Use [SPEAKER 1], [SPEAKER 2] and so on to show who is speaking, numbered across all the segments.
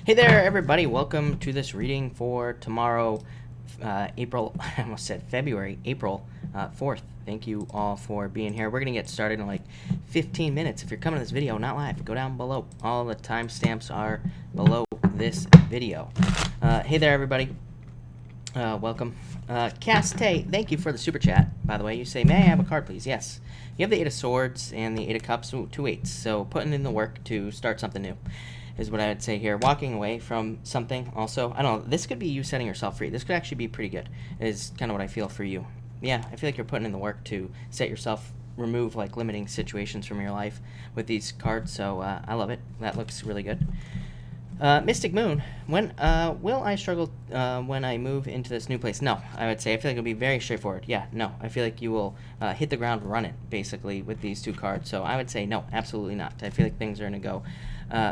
[SPEAKER 1] Hey there, everybody. Welcome to this reading for tomorrow, April, I almost said February, April 4th. Thank you all for being here. We're going to get started in like 15 minutes. If you're coming to this video, not live, go down below. All the timestamps are below this video. Hey there, everybody. Welcome. Caste, thank you for the super chat, by the way. You say, may I have a card, please? Yes. You have the Eight of Swords and the Eight of Cups, two eights. So putting in the work to start something new is what I would say here. Walking away from something also. I don't know. This could be you setting yourself free. This could actually be pretty good is kind of what I feel for you. Yeah, I feel like you're putting in the work to set yourself, remove like limiting situations from your life with these cards. So I love it. That looks really good. Mystic Moon, when will I struggle when I move into this new place? No, I would say I feel like it'll be very straightforward. Yeah, no, I feel like you will hit the ground running basically with these two cards. So I would say no, absolutely not. I feel like things are going to go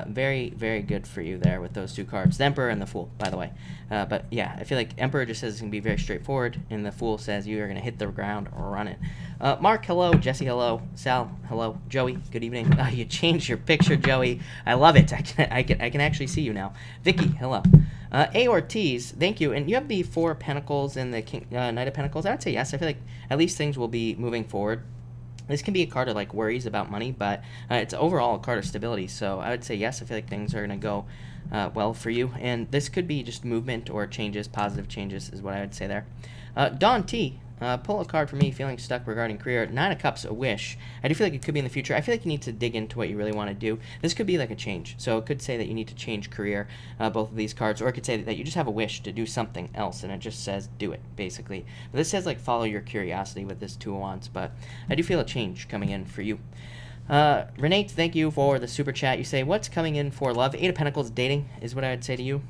[SPEAKER 1] very, very good for you there with those two cards. The Emperor and the Fool, by the way. But yeah, I feel like Emperor just says it's going to be very straightforward, and the Fool says you are going to hit the ground running. Mark, hello. Jesse, hello. Sal, hello. Joey, good evening. You changed your picture, Joey. I love it. I can actually see you now. Vicky, hello. A Ortiz, thank you. And you have the Four of Pentacles and the Knight of Pentacles. I would say yes. I feel like at least things will be moving forward. This can be a card of like worries about money, but it's overall a card of stability. So I would say yes. I feel like things are going to go well for you. And this could be just movement or changes, positive changes is what I would say there. Don T, pull a card for me, feeling stuck regarding career. Nine of Cups, a wish. I do feel like it could be in the future. I feel like you need to dig into what you really want to do. This could be like a change. So it could say that you need to change career, both of these cards, or it could say that you just have a wish to do something else, and it just says do it, basically. But this says like follow your curiosity with this Two of Wands, but I do feel a change coming in for you. Renate, thank you for the super chat. You say, what's coming in for love? Eight of Pentacles, dating is what I would say to you.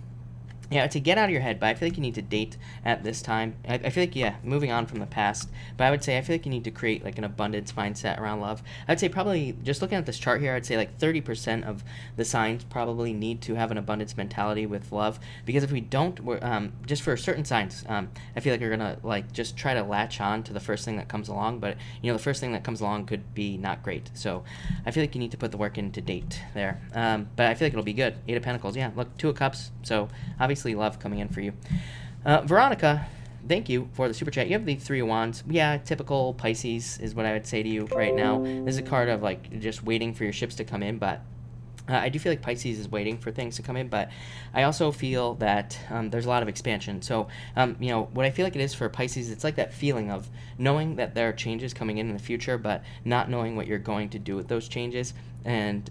[SPEAKER 1] Yeah, to get out of your head, but I feel like you need to date at this time. I feel like, yeah, moving on from the past, but I would say I feel like you need to create like an abundance mindset around love. I would say probably, just looking at this chart here, I'd say like 30% of the signs probably need to have an abundance mentality with love, because if we don't, we're, just for certain signs, I feel like you're going to like just try to latch on to the first thing that comes along, but you know, the first thing that comes along could be not great. So I feel like you need to put the work in to date there, but I feel like it'll be good. Eight of Pentacles, yeah, look, Two of Cups, so obviously love coming in for you. Veronica, thank you for the super chat. You have the Three of Wands. Yeah, typical Pisces is what I would say to you right now. This is a card of like just waiting for your ships to come in, but I do feel like Pisces is waiting for things to come in, but I also feel that there's a lot of expansion. So, you know, what I feel like it is for Pisces, it's like that feeling of knowing that there are changes coming in the future, but not knowing what you're going to do with those changes. And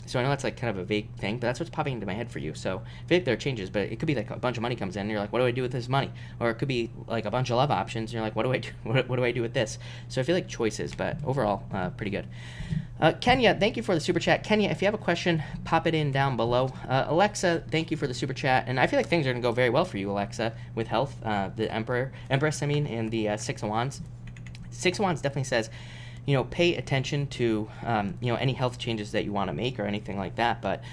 [SPEAKER 1] so I know that's like kind of a vague thing, but that's what's popping into my head for you. So I feel like there are changes, but it could be like a bunch of money comes in, and you're like, what do I do with this money? Or it could be like a bunch of love options, and you're like, what do I do? What do I do with this? So I feel like choices, but overall, pretty good. Kenya, thank you for the super chat. Kenya, if you have a question, pop it in down below. Alexa, thank you for the super chat. And I feel like things are going to go very well for you, Alexa, with health. The Empress, and the Six of Wands. Six of Wands definitely says, you know, pay attention to, you know, any health changes that you want to make or anything like that. But,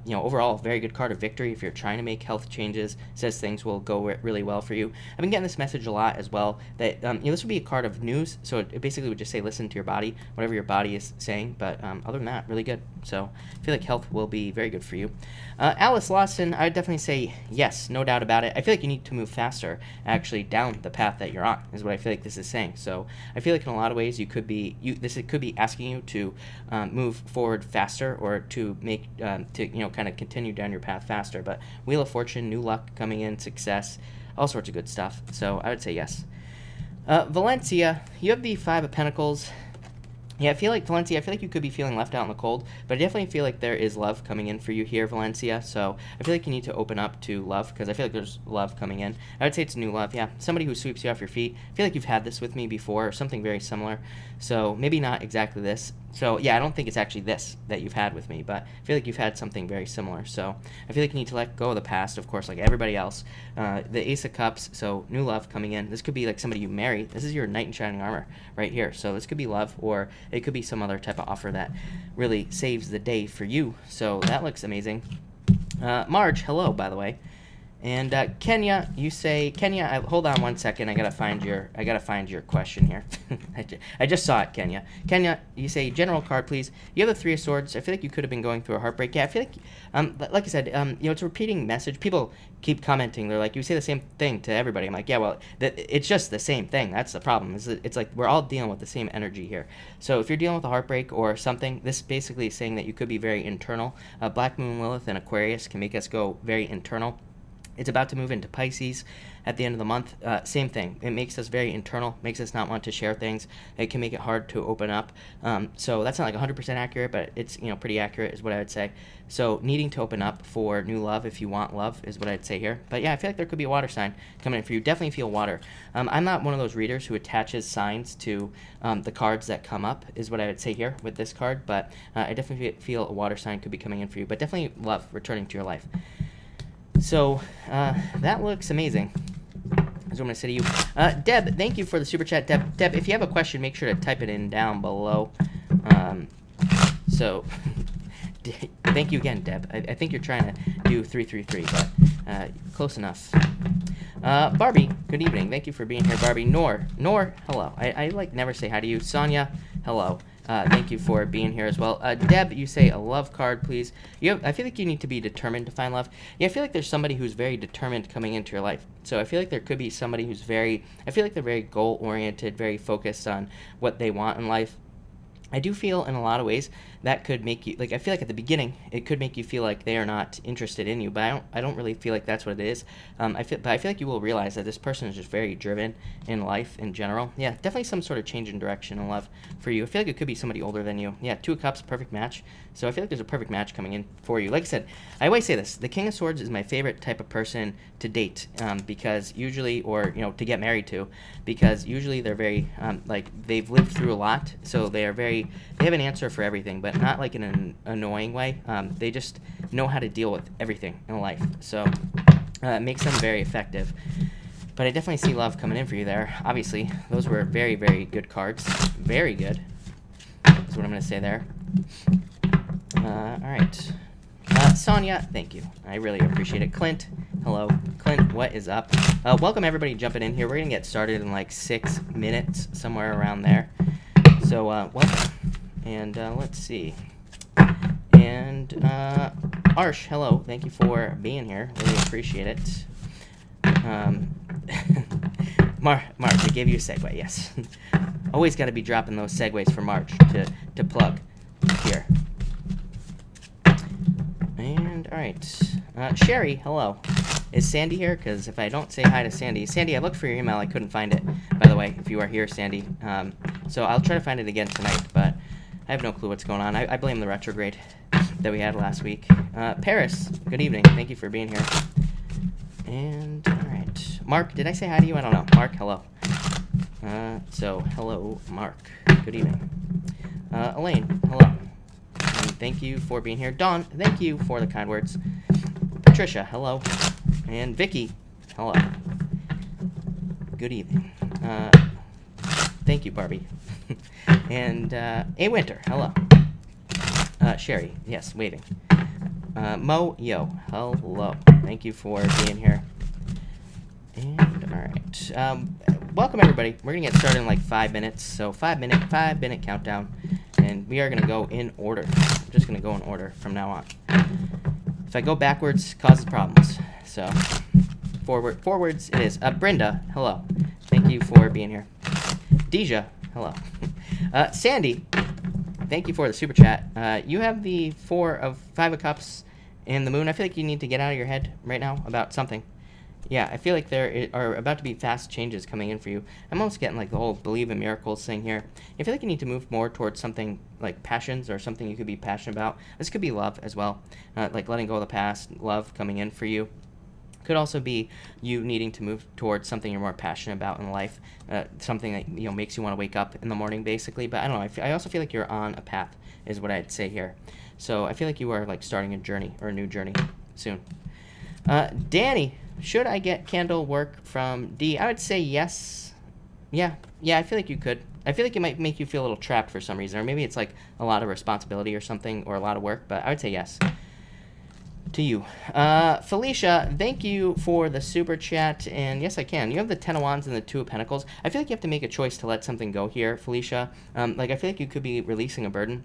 [SPEAKER 1] you know, overall, very good card of victory. If you're trying to make health changes, says things will go really well for you. I've been getting this message a lot as well, that, you know, this would be a card of news. So it basically would just say, listen to your body, whatever your body is saying. But other than that, really good. So I feel like health will be very good for you. Alice Lawson, I would definitely say yes, no doubt about it. I feel like you need to move faster, actually, down the path that you're on, is what I feel like this is saying. So I feel like in a lot of ways you could be, it could be asking you to move forward faster, or to make, you know, kind of continue down your path faster. But Wheel of Fortune, new luck coming in, success, all sorts of good stuff. So I would say yes. Valencia, you have the Five of Pentacles. Yeah, I feel like, Valencia, I feel like you could be feeling left out in the cold, but I definitely feel like there is love coming in for you here, Valencia. So I feel like you need to open up to love, because I feel like there's love coming in. I would say it's new love, yeah. Somebody who sweeps you off your feet. I feel like you've had this with me before, or something very similar. So maybe not exactly this. So yeah, I don't think it's actually this that you've had with me, but I feel like you've had something very similar. So I feel like you need to let go of the past, of course, like everybody else. The Ace of Cups, so new love coming in. This could be like somebody you marry. This is your Knight in Shining Armor right here. So this could be love, or it could be some other type of offer that really saves the day for you. So that looks amazing. Marge, hello, by the way. And Kenya, you say Kenya. Hold on one second. I gotta find your question here. I just saw it, Kenya. Kenya, you say general card, please. You have the Three of Swords. I feel like you could have been going through a heartbreak. Yeah, I feel like I said, it's a repeating message. People keep commenting. They're like, you say the same thing to everybody. I'm like, yeah, well, it's just the same thing. That's the problem. It's like we're all dealing with the same energy here. So if you're dealing with a heartbreak or something, this basically is saying that you could be very internal. Black Moon Lilith and Aquarius can make us go very internal. It's about to move into Pisces at the end of the month. Same thing. It makes us very internal, makes us not want to share things. It can make it hard to open up. So that's not like 100% accurate, but it's pretty accurate is what I would say. So needing to open up for new love if you want love is what I'd say here. But yeah, I feel like there could be a water sign coming in for you. Definitely feel water. I'm not one of those readers who attaches signs to the cards that come up is what I would say here with this card. But I definitely feel a water sign could be coming in for you. But definitely love returning to your life. So that looks amazing. That's what I'm going to say to you. Deb, thank you for the super chat. Deb, if you have a question, make sure to type it in down below. So thank you again, Deb. I think you're trying to do 333, but close enough. Barbie, good evening. Thank you for being here, Barbie. Noor, hello. I like never say hi to you. Sonia, hello. Thank you for being here as well. Deb, you say a love card, please. I feel like you need to be determined to find love. Yeah, I feel like there's somebody who's very determined coming into your life. So I feel like there could be somebody who's I feel like they're very goal-oriented, very focused on what they want in life. I do feel in a lot of ways that could make you, like, I feel like at the beginning it could make you feel like they are not interested in you, but I don't really feel like that's what it is. I feel like you will realize that this person is just very driven in life in general. Yeah, definitely some sort of change in direction in love for you. I feel like it could be somebody older than you. Yeah, Two of Cups, perfect match. So I feel like there's a perfect match coming in for you. Like I said, I always say this, the King of Swords is my favorite type of person to date, because usually, or to get married to, because usually they're very like they've lived through a lot, so they have an answer for everything, but not like in an annoying way. They just know how to deal with everything in life, so it makes them very effective. But I definitely see love coming in for you there. Obviously, those were very, very good cards. Very good. That's what I'm going to say there. All right. Sonia, thank you. I really appreciate it. Clint, hello. Clint, what is up? Welcome everybody jumping in here. We're going to get started in like 6 minutes, somewhere around there. So, welcome. And let's see. And Arsh, hello. Thank you for being here. Really appreciate it. Mark, I gave you a segue, yes. Always got to be dropping those segues for March to plug here. And, all right. Sherry, hello. Is Sandy here? Because if I don't say hi to Sandy, I looked for your email. I couldn't find it, by the way, if you are here, Sandy. So I'll try to find it again tonight, but I have no clue what's going on. I blame the retrograde that we had last week. Paris, good evening. Thank you for being here. And, all right. Mark, did I say hi to you? I don't know. Mark, hello. So, hello, Mark. Good evening. Elaine, hello. And thank you for being here. Dawn, thank you for the kind words. Patricia, hello. And Vicky, hello. Good evening. Thank you, Barbie. And A. Winter, hello. Sherry, yes, waiting. Mo, yo, hello. Thank you for being here. And, all right. Welcome, everybody. We're going to get started in like 5 minutes. So 5-minute countdown. And we are going to go in order. I'm just going to go in order from now on. If I go backwards, causes problems. So forwards it is. Brenda, hello. Thank you for being here. Deja, hello. Sandy, thank you for the super chat. You have the 5 of Cups in the moon. I feel like you need to get out of your head right now about something. Yeah, I feel like there are about to be fast changes coming in for you. I'm almost getting like the whole believe in miracles thing here. I feel like you need to move more towards something like passions or something you could be passionate about. This could be love as well, like letting go of the past, love coming in for you. Could also be you needing to move towards something you're more passionate about in life, something that makes you want to wake up in the morning, basically. But I don't know. I also feel like you're on a path, is what I'd say here. So I feel like you are like starting a journey or a new journey soon. Danny, should I get candle work from D? I would say yes. Yeah, I feel like you could. I feel like it might make you feel a little trapped for some reason, or maybe it's like a lot of responsibility or something, or a lot of work. But I would say yes. to you. Felicia, thank you for the super chat. And yes, I can. You have the Ten of Wands and the Two of Pentacles. I feel like you have to make a choice to let something go here, Felicia. Like, I feel like you could be releasing a burden.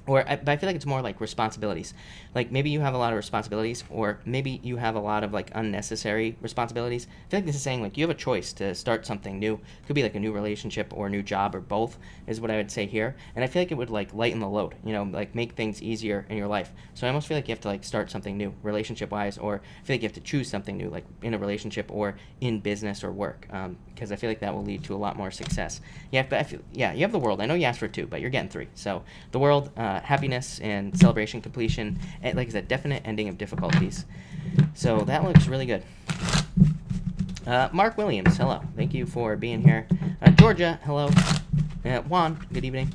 [SPEAKER 1] But I feel like it's more like responsibilities. Like maybe you have a lot of responsibilities, or maybe you have a lot of like unnecessary responsibilities. I feel like this is saying like you have a choice to start something new. Could be like a new relationship or a new job or both is what I would say here. And I feel like it would like lighten the load, you know, like make things easier in your life. So I almost feel like you have to like start something new relationship wise, or I feel like you have to choose something new, like in a relationship or in business or work. Because I feel like that will lead to a lot more success. Yeah, but I feel, yeah, you have the World. I know you asked for 2, but you're getting 3. So the World, happiness and celebration, completion, and like I said, definite ending of difficulties. So that looks really good. Mark Williams, hello. Thank you for being here. Georgia, hello. Juan, good evening.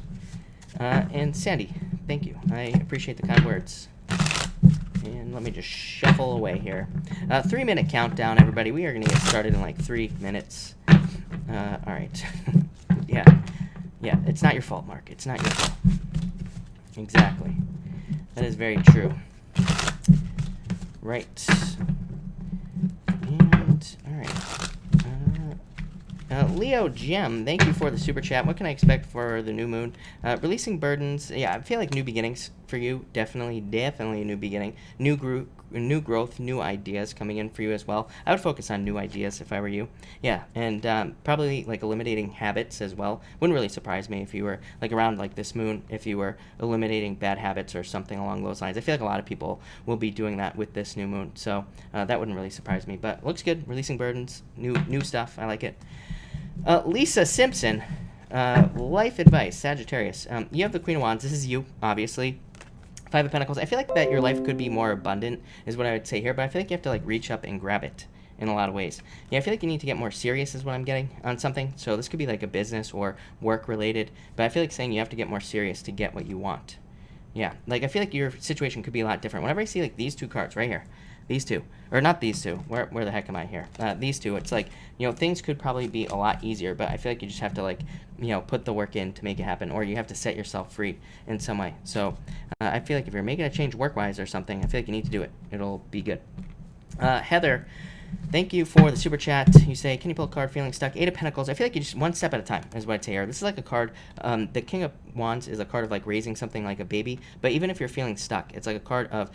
[SPEAKER 1] And Sandy, thank you. I appreciate the kind words. And let me just shuffle away here. 3-minute countdown, everybody. We are going to get started in like 3 minutes. All right. Yeah, it's not your fault, Mark. It's not your fault. Exactly. That is very true. Right. And, all right. Leo Gem, thank you for the super chat. What can I expect for the new moon? Releasing burdens. Yeah, I feel like new beginnings for you. Definitely a new beginning. New growth, new ideas coming in for you as well. I would focus on new ideas if I were you. Yeah, and probably like eliminating habits as well. Wouldn't really surprise me if you were like around like this moon, if you were eliminating bad habits or something along those lines. I feel like a lot of people will be doing that with this new moon, so that wouldn't really surprise me. But looks good. Releasing burdens, new stuff. I like it. Lisa Simpson, life advice, Sagittarius. You have the Queen of Wands. This is you, obviously. 5 of Pentacles. I feel like that your life could be more abundant is what I would say here, but I feel like you have to like reach up and grab it in a lot of ways. Yeah, I feel like you need to get more serious is what I'm getting on something. So this could be like a business or work related, but I feel like saying you have to get more serious to get what you want. Yeah, like I feel like your situation could be a lot different. Whenever I see like these 2 cards right here, these 2, or not these 2, where the heck am I here? These 2, it's like, you know, things could probably be a lot easier, but I feel like you just have to like, you know, put the work in to make it happen, or you have to set yourself free in some way. So I feel like if you're making a change work-wise or something, I feel like you need to do it. It'll be good. Heather, thank you for the super chat. You say, can you pull a card feeling stuck? 8 of Pentacles. I feel like you just one step at a time is what I'd say here. This is like a card. The King of Wands is a card of like raising something like a baby. But even if you're feeling stuck, it's like a card of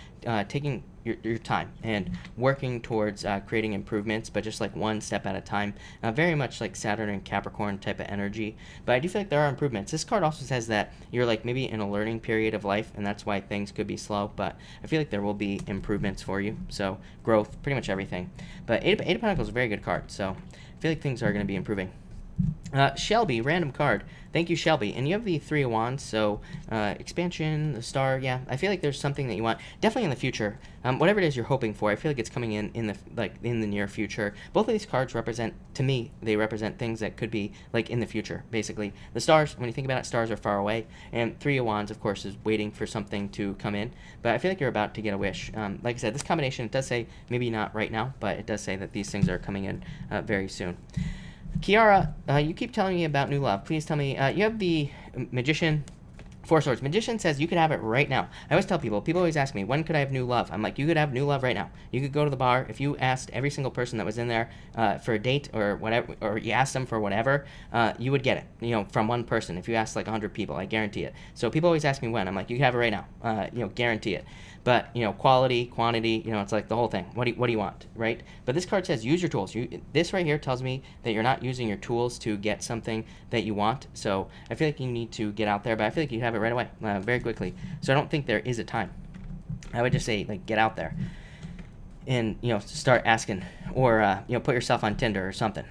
[SPEAKER 1] taking your time and working towards creating improvements, but just like one step at a time. Very much like Saturn and Capricorn type of energy. But I do feel like there are improvements. This card also says that you're like maybe in a learning period of life, and that's why things could be slow. But I feel like there will be improvements for you. So growth, pretty much everything. But 8 of Pentacles is a very good card. So I feel like things are going to be improving. Shelby, random card. Thank you, Shelby. And you have the 3 of Wands, so expansion, the star. Yeah, I feel like there's something that you want, definitely in the future. Whatever it is you're hoping for, I feel like it's coming in the near future. Both of these cards represent, to me, they represent things that could be like in the future. Basically, the stars. When you think about it, stars are far away, and 3 of Wands, of course, is waiting for something to come in. But I feel like you're about to get a wish. Like I said, this combination, it does say maybe not right now, but it does say that these things are coming in very soon. Kiara, you keep telling me about new love. Please tell me, you have the Magician, 4 Swords. Magician says you could have it right now. I always tell people always ask me, when could I have new love? I'm like, you could have new love right now. You could go to the bar. If you asked every single person that was in there for a date or whatever, or you asked them for whatever, you would get it, you know, from one person. If you asked like 100 people, I guarantee it. So people always ask me when. I'm like, you can have it right now, you know, guarantee it. But, you know, quality, quantity, you know, it's like the whole thing. What do you want, right? But this card says use your tools. This right here tells me that you're not using your tools to get something that you want. So I feel like you need to get out there, but I feel like you have it right away, very quickly. So I don't think there is a time. I would just say, like, get out there and, you know, start asking, or, you know, put yourself on Tinder or something.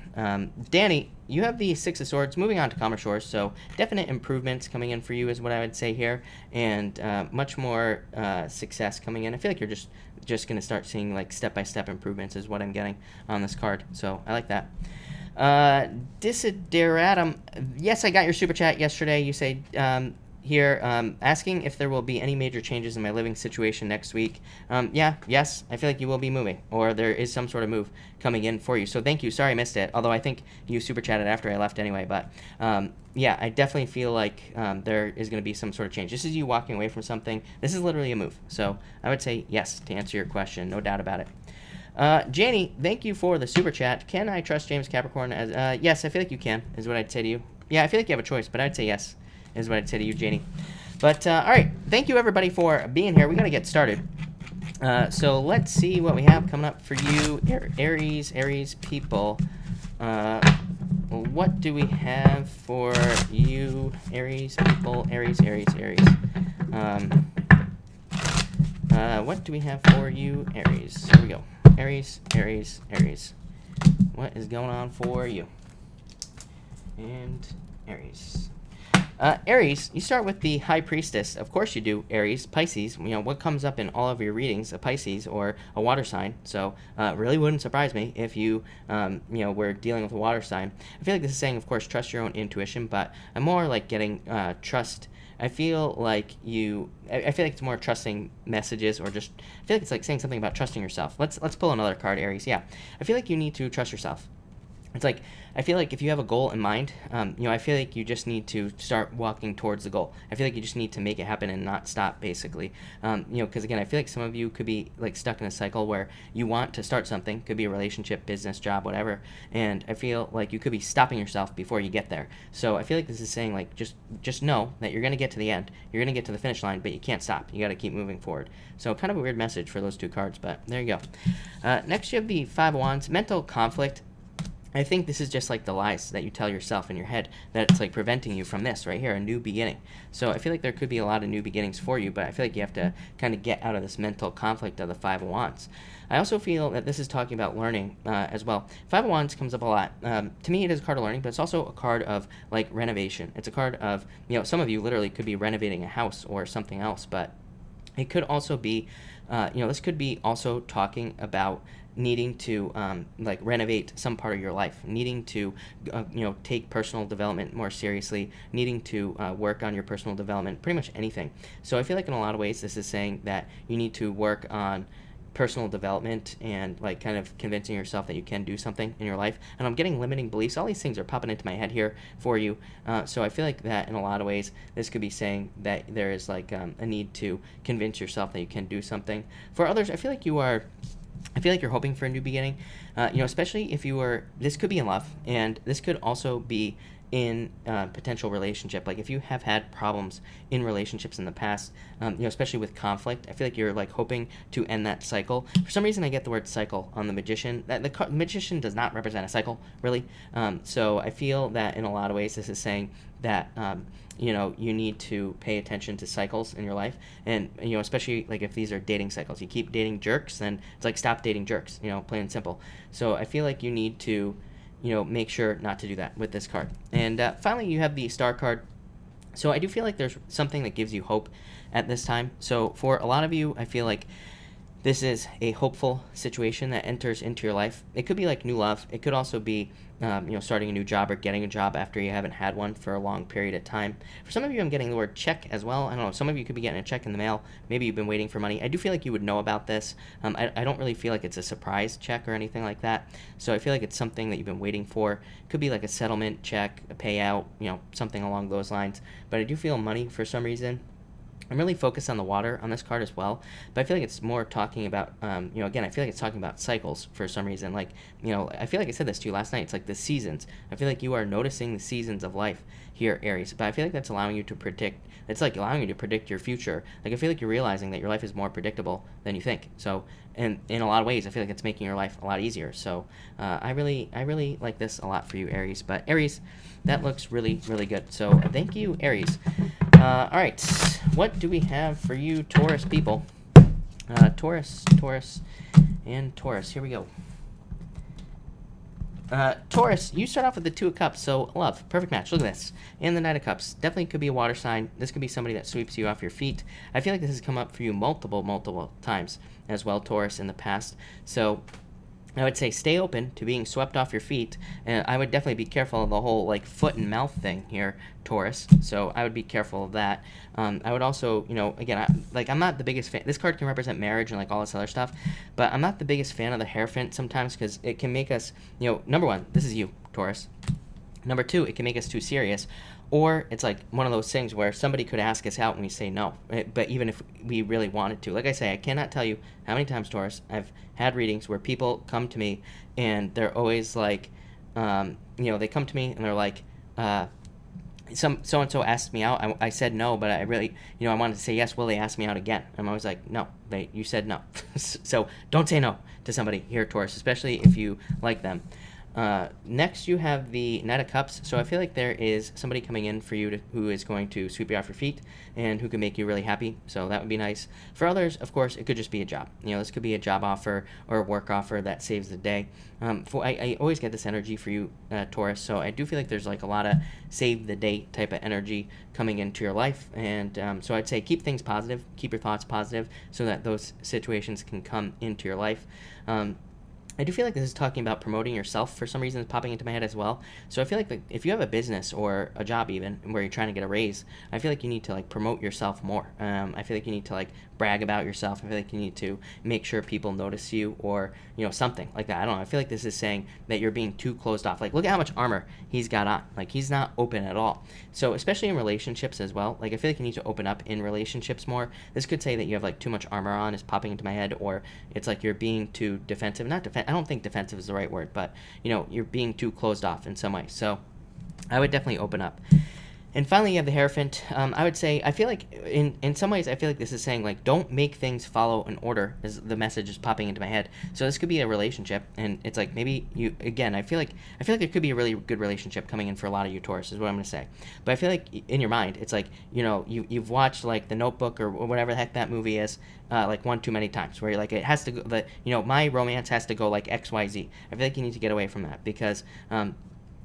[SPEAKER 1] Danny, you have the 6 of Swords. Moving on to calmer shores, so definite improvements coming in for you is what I would say here, and much more success coming in. I feel like you're just going to start seeing like step-by-step improvements is what I'm getting on this card, so I like that. Desideratum, yes, I got your super chat yesterday. You say here, asking if there will be any major changes in my living situation next week. Yes, I feel like you will be moving, or there is some sort of move coming in for you. So thank you. Sorry I missed it, although I think you super chatted after I left anyway. But yeah, I definitely feel like there is going to be some sort of change. This is you walking away from something. This is literally a move. So I would say yes to answer your question. No doubt about it. Janie, thank you for the super chat. Can I trust James Capricorn? As yes, I feel like you can, is what I'd say to you. Yeah, I feel like you have a choice, but I'd say yes, is what I'd say to you, Janie. But, all right, thank you, everybody, for being here. We got to get started. So let's see what we have coming up for you, Aries people. What do we have for you, Aries people? Aries. What do we have for you, Aries? Here we go. Aries. What is going on for you? And Aries. Aries, you start with the High Priestess. Of course you do, Aries. Pisces, what comes up in all of your readings, a Pisces or a water sign. So really wouldn't surprise me if you, were dealing with a water sign. I feel like this is saying, of course, trust your own intuition, but I'm more like getting trust. I feel like it's more trusting messages, or just, I feel like it's like saying something about trusting yourself. Let's pull another card, Aries. Yeah, I feel like you need to trust yourself. It's like, I feel like if you have a goal in mind, I feel like you just need to start walking towards the goal. I feel like you just need to make it happen and not stop, basically. Because again, I feel like some of you could be like stuck in a cycle where you want to start something, could be a relationship, business, job, whatever, and I feel like you could be stopping yourself before you get there. So I feel like this is saying, like, just know that you're going to get to the end, you're going to get to the finish line, but you can't stop. You got to keep moving forward. So kind of a weird message for those two cards, but there you go. Next, you have the Five of Wands, mental conflict. I think this is just like the lies that you tell yourself in your head, that it's like preventing you from this right here, a new beginning. So I feel like there could be a lot of new beginnings for you, but I feel like you have to kind of get out of this mental conflict of the Five of Wands. I also feel that this is talking about learning as well. Five of Wands comes up a lot. To me, it is a card of learning, but it's also a card of like renovation. It's a card of, some of you literally could be renovating a house or something else, but it could also be, this could be also talking about needing to like renovate some part of your life, needing to take personal development more seriously, needing to work on your personal development, pretty much anything. So I feel like in a lot of ways this is saying that you need to work on personal development and like kind of convincing yourself that you can do something in your life. And I'm getting limiting beliefs. All these things are popping into my head here for you. So I feel like that in a lot of ways this could be saying that there is like a need to convince yourself that you can do something. For others, I feel like you're hoping for a new beginning, especially if this could be in love, and this could also be in potential relationship. Like if you have had problems in relationships in the past, especially with conflict, I feel like you're like hoping to end that cycle. For some reason, I get the word cycle on the Magician. The Magician does not represent a cycle, really. So I feel that in a lot of ways, this is saying that you need to pay attention to cycles in your life, and especially like if these are dating cycles, you keep dating jerks, then it's like stop dating jerks, plain and simple. So I feel like you need to make sure not to do that with this card. And finally, you have the Star card. So I do feel like there's something that gives you hope at this time. So for a lot of you, I feel like this is a hopeful situation that enters into your life. It could be like new love. It could also be, starting a new job or getting a job after you haven't had one for a long period of time. For some of you, I'm getting the word check as well. I don't know. Some of you could be getting a check in the mail. Maybe you've been waiting for money. I do feel like you would know about this. I don't really feel like it's a surprise check or anything like that. So I feel like it's something that you've been waiting for. It could be like a settlement check, a payout, something along those lines. But I do feel money for some reason. I'm really focused on the water on this card as well, but I feel like it's more talking about, again, I feel like it's talking about cycles for some reason. Like, I feel like I said this to you last night. It's like the seasons. I feel like you are noticing the seasons of life here, Aries, but I feel like that's allowing you to predict. It's like allowing you to predict your future. Like, I feel like you're realizing that your life is more predictable than you think. So, and in a lot of ways, I feel like it's making your life a lot easier. So, I really like this a lot for you, Aries. But Aries, that looks really, really good. So, thank you, Aries. All right, what do we have for you, Taurus people? Taurus, and Taurus. Here we go. Taurus, you start off with the Two of Cups, so love, perfect match. Look at this. And the Knight of Cups. Definitely could be a water sign. This could be somebody that sweeps you off your feet. I feel like this has come up for you multiple times as well, Taurus, in the past. So I would say stay open to being swept off your feet, and I would definitely be careful of the whole like foot and mouth thing here, Taurus. So I would be careful of that. I would also, again, I'm not the biggest fan. This card can represent marriage and like all this other stuff, but I'm not the biggest fan of the Hierophant sometimes because it can make us, number one, this is you, Taurus. Number two, it can make us too serious. Or it's like one of those things where somebody could ask us out and we say no. But even if we really wanted to. Like I say, I cannot tell you how many times, Taurus, I've had readings where people come to me and they're always like, they come to me and they're like, so-and-so asked me out. I said no, but I really, I wanted to say yes. Will they ask me out again? I'm always like, no, you said no. So don't say no to somebody here, Taurus, especially if you like them. Next, you have the Knight of Cups. So I feel like there is somebody coming in for you who is going to sweep you off your feet and who can make you really happy. So that would be nice. For others, of course, it could just be a job. This could be a job offer or a work offer that saves the day. I always get this energy for you, Taurus. So I do feel like there's like a lot of save the day type of energy coming into your life. And so I'd say keep things positive, keep your thoughts positive so that those situations can come into your life. I do feel like this is talking about promoting yourself. For some reason, it's popping into my head as well. So I feel like if you have a business or a job even where you're trying to get a raise, I feel like you need to like promote yourself more. I feel like you need to like brag about yourself. I feel like you need to make sure people notice you or, something like that. I don't know. I feel like this is saying that you're being too closed off. Like, look at how much armor he's got on. Like, he's not open at all. So especially in relationships as well. Like, I feel like you need to open up in relationships more. This could say that you have like too much armor on is popping into my head, or it's like you're being too defensive. I don't think defensive is the right word, but you're being too closed off in some way. So I would definitely open up. And finally, you have the Hierophant. I would say, I feel like in some ways, I feel like this is saying like, don't make things follow an order, as the message is popping into my head. So this could be a relationship, and it's like maybe I feel like there could be a really good relationship coming in for a lot of you, Taurus, is what I'm going to say. But I feel like in your mind, it's like, you've watched like The Notebook or whatever the heck that movie is, like one too many times, where you're like, it has to go, my romance has to go like XYZ. I feel like you need to get away from that because,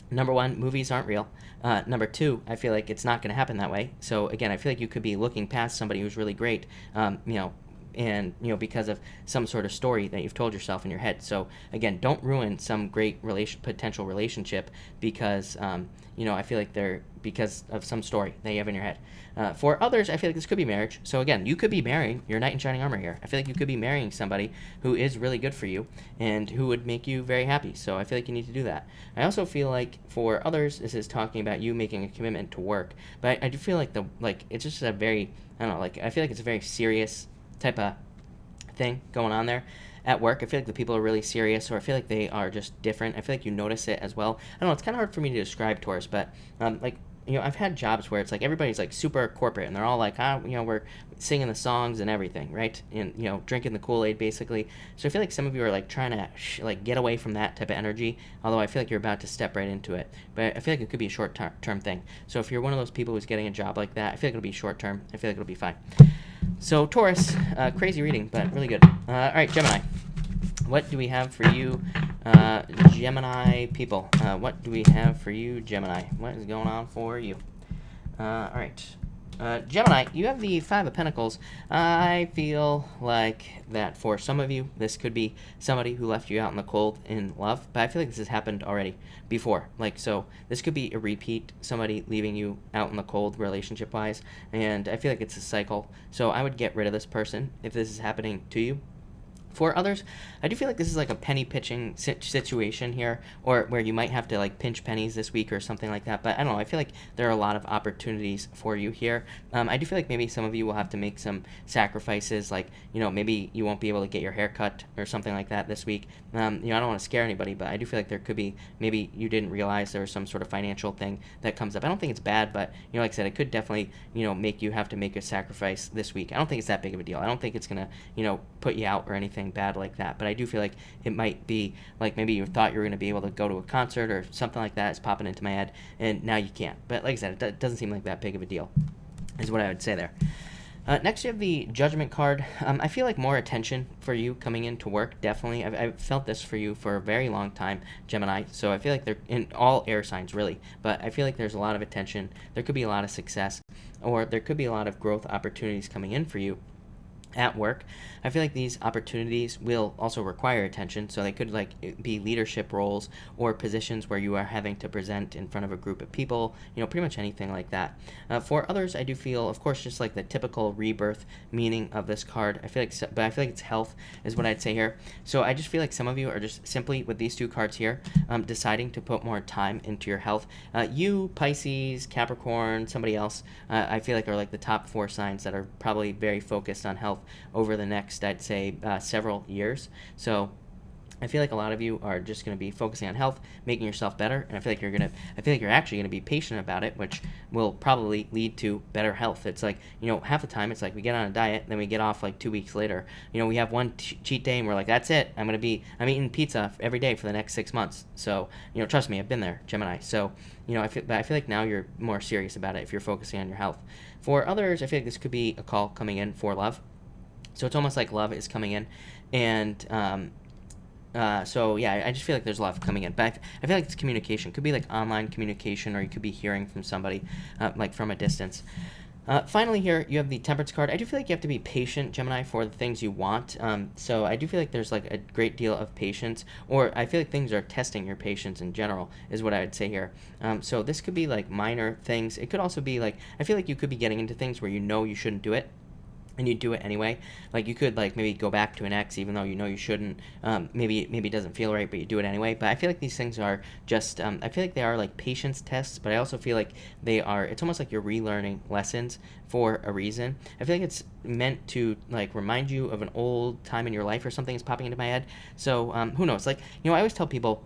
[SPEAKER 1] number one, movies aren't real. Number two, I feel like it's not going to happen that way. So again, I feel like you could be looking past somebody who's really great, and because of some sort of story that you've told yourself in your head. So again, don't ruin some great potential relationship because I feel like they're because of some story that you have in your head. For others, I feel like this could be marriage. So again, you could be marrying your knight in shining armor here. I feel like you could be marrying somebody who is really good for you and who would make you very happy. So I feel like you need to do that. I also feel like for others, this is talking about you making a commitment to work. But I do feel like it's just a very, I feel like it's a very serious type of thing going on there at work. I feel like the people are really serious, or I feel like they are just different. I feel like you notice it as well. I don't know, it's kind of hard for me to describe, Taurus, but I've had jobs where it's like everybody's like super corporate and they're all like, we're singing the songs and everything, right? And, drinking the Kool-Aid basically. So I feel like some of you are like trying to get away from that type of energy, although I feel like you're about to step right into it. But I feel like it could be a short-term thing. So if you're one of those people who's getting a job like that, I feel like it'll be short-term. I feel like it'll be fine. So Taurus, crazy reading, but really good. All right, Gemini. What do we have for you, Gemini people? What do we have for you, Gemini? What is going on for you? All right. Gemini, you have the Five of Pentacles. I feel like that for some of you, this could be somebody who left you out in the cold in love, but I feel like this has happened already before. So this could be a repeat, somebody leaving you out in the cold relationship-wise, and I feel like it's a cycle. So I would get rid of this person if this is happening to you. For others, I do feel like this is like a penny pitching situation here, or where you might have to like pinch pennies this week or something like that. But I don't know. I feel like there are a lot of opportunities for you here. I do feel like maybe some of you will have to make some sacrifices, like, maybe you won't be able to get your hair cut or something like that this week. I don't want to scare anybody, but I do feel like there could be, maybe you didn't realize there was some sort of financial thing that comes up. I don't think it's bad, but, like I said, it could definitely, make you have to make a sacrifice this week. I don't think it's that big of a deal. I don't think it's going to, put you out or anything bad like that, but I do feel like it might be like maybe you thought you were going to be able to go to a concert or something like that is popping into my head, and now you can't. But like I said, it doesn't seem like that big of a deal, is what I would say there. Next, you have the Judgment card. I feel like more attention for you coming into work, definitely. I've felt this for you for a very long time, Gemini, so I feel like they're in all air signs, really, but I feel like there's a lot of attention. There could be a lot of success, or there could be a lot of growth opportunities coming in for you. at work. I feel like these opportunities will also require attention, so they could like be leadership roles or positions where you are having to present in front of a group of people, pretty much anything like that. For others, I do feel, of course, just like the typical rebirth meaning of this card. But I feel like it's health is what I'd say here. So I just feel like some of you are just simply with these two cards here, deciding to put more time into your health. You, Pisces, Capricorn, somebody else, I feel like are like the top 4 signs that are probably very focused on health over the next, I'd say, several years. So I feel like a lot of you are just going to be focusing on health, making yourself better, and I feel like you're actually going to be patient about it, which will probably lead to better health. It's like, half the time it's like we get on a diet, then we get off like 2 weeks later. We have one cheat day and we're like, that's it. I'm eating pizza every day for the next 6 months. So, trust me, I've been there, Gemini. So, I feel like now you're more serious about it if you're focusing on your health. For others, I feel like this could be a call coming in for love. So it's almost like love is coming in, and so yeah, I just feel like there's love coming in, but I feel like it's communication. It could be like online communication, or you could be hearing from somebody like from a distance. Finally here, you have the Temperance card. I do feel like you have to be patient, Gemini, for the things you want. So I do feel like there's like a great deal of patience, or I feel like things are testing your patience in general, is what I would say here. So this could be like minor things. It could also be like, I feel like you could be getting into things where you shouldn't do it, and you do it anyway. Like you could like maybe go back to an ex even though you shouldn't. Maybe it doesn't feel right, but you do it anyway. But I feel like these things are just I feel like they are like patience tests, but I also feel like it's almost like you're relearning lessons for a reason. I feel like it's meant to like remind you of an old time in your life or something is popping into my head. So who knows? Like, I always tell people,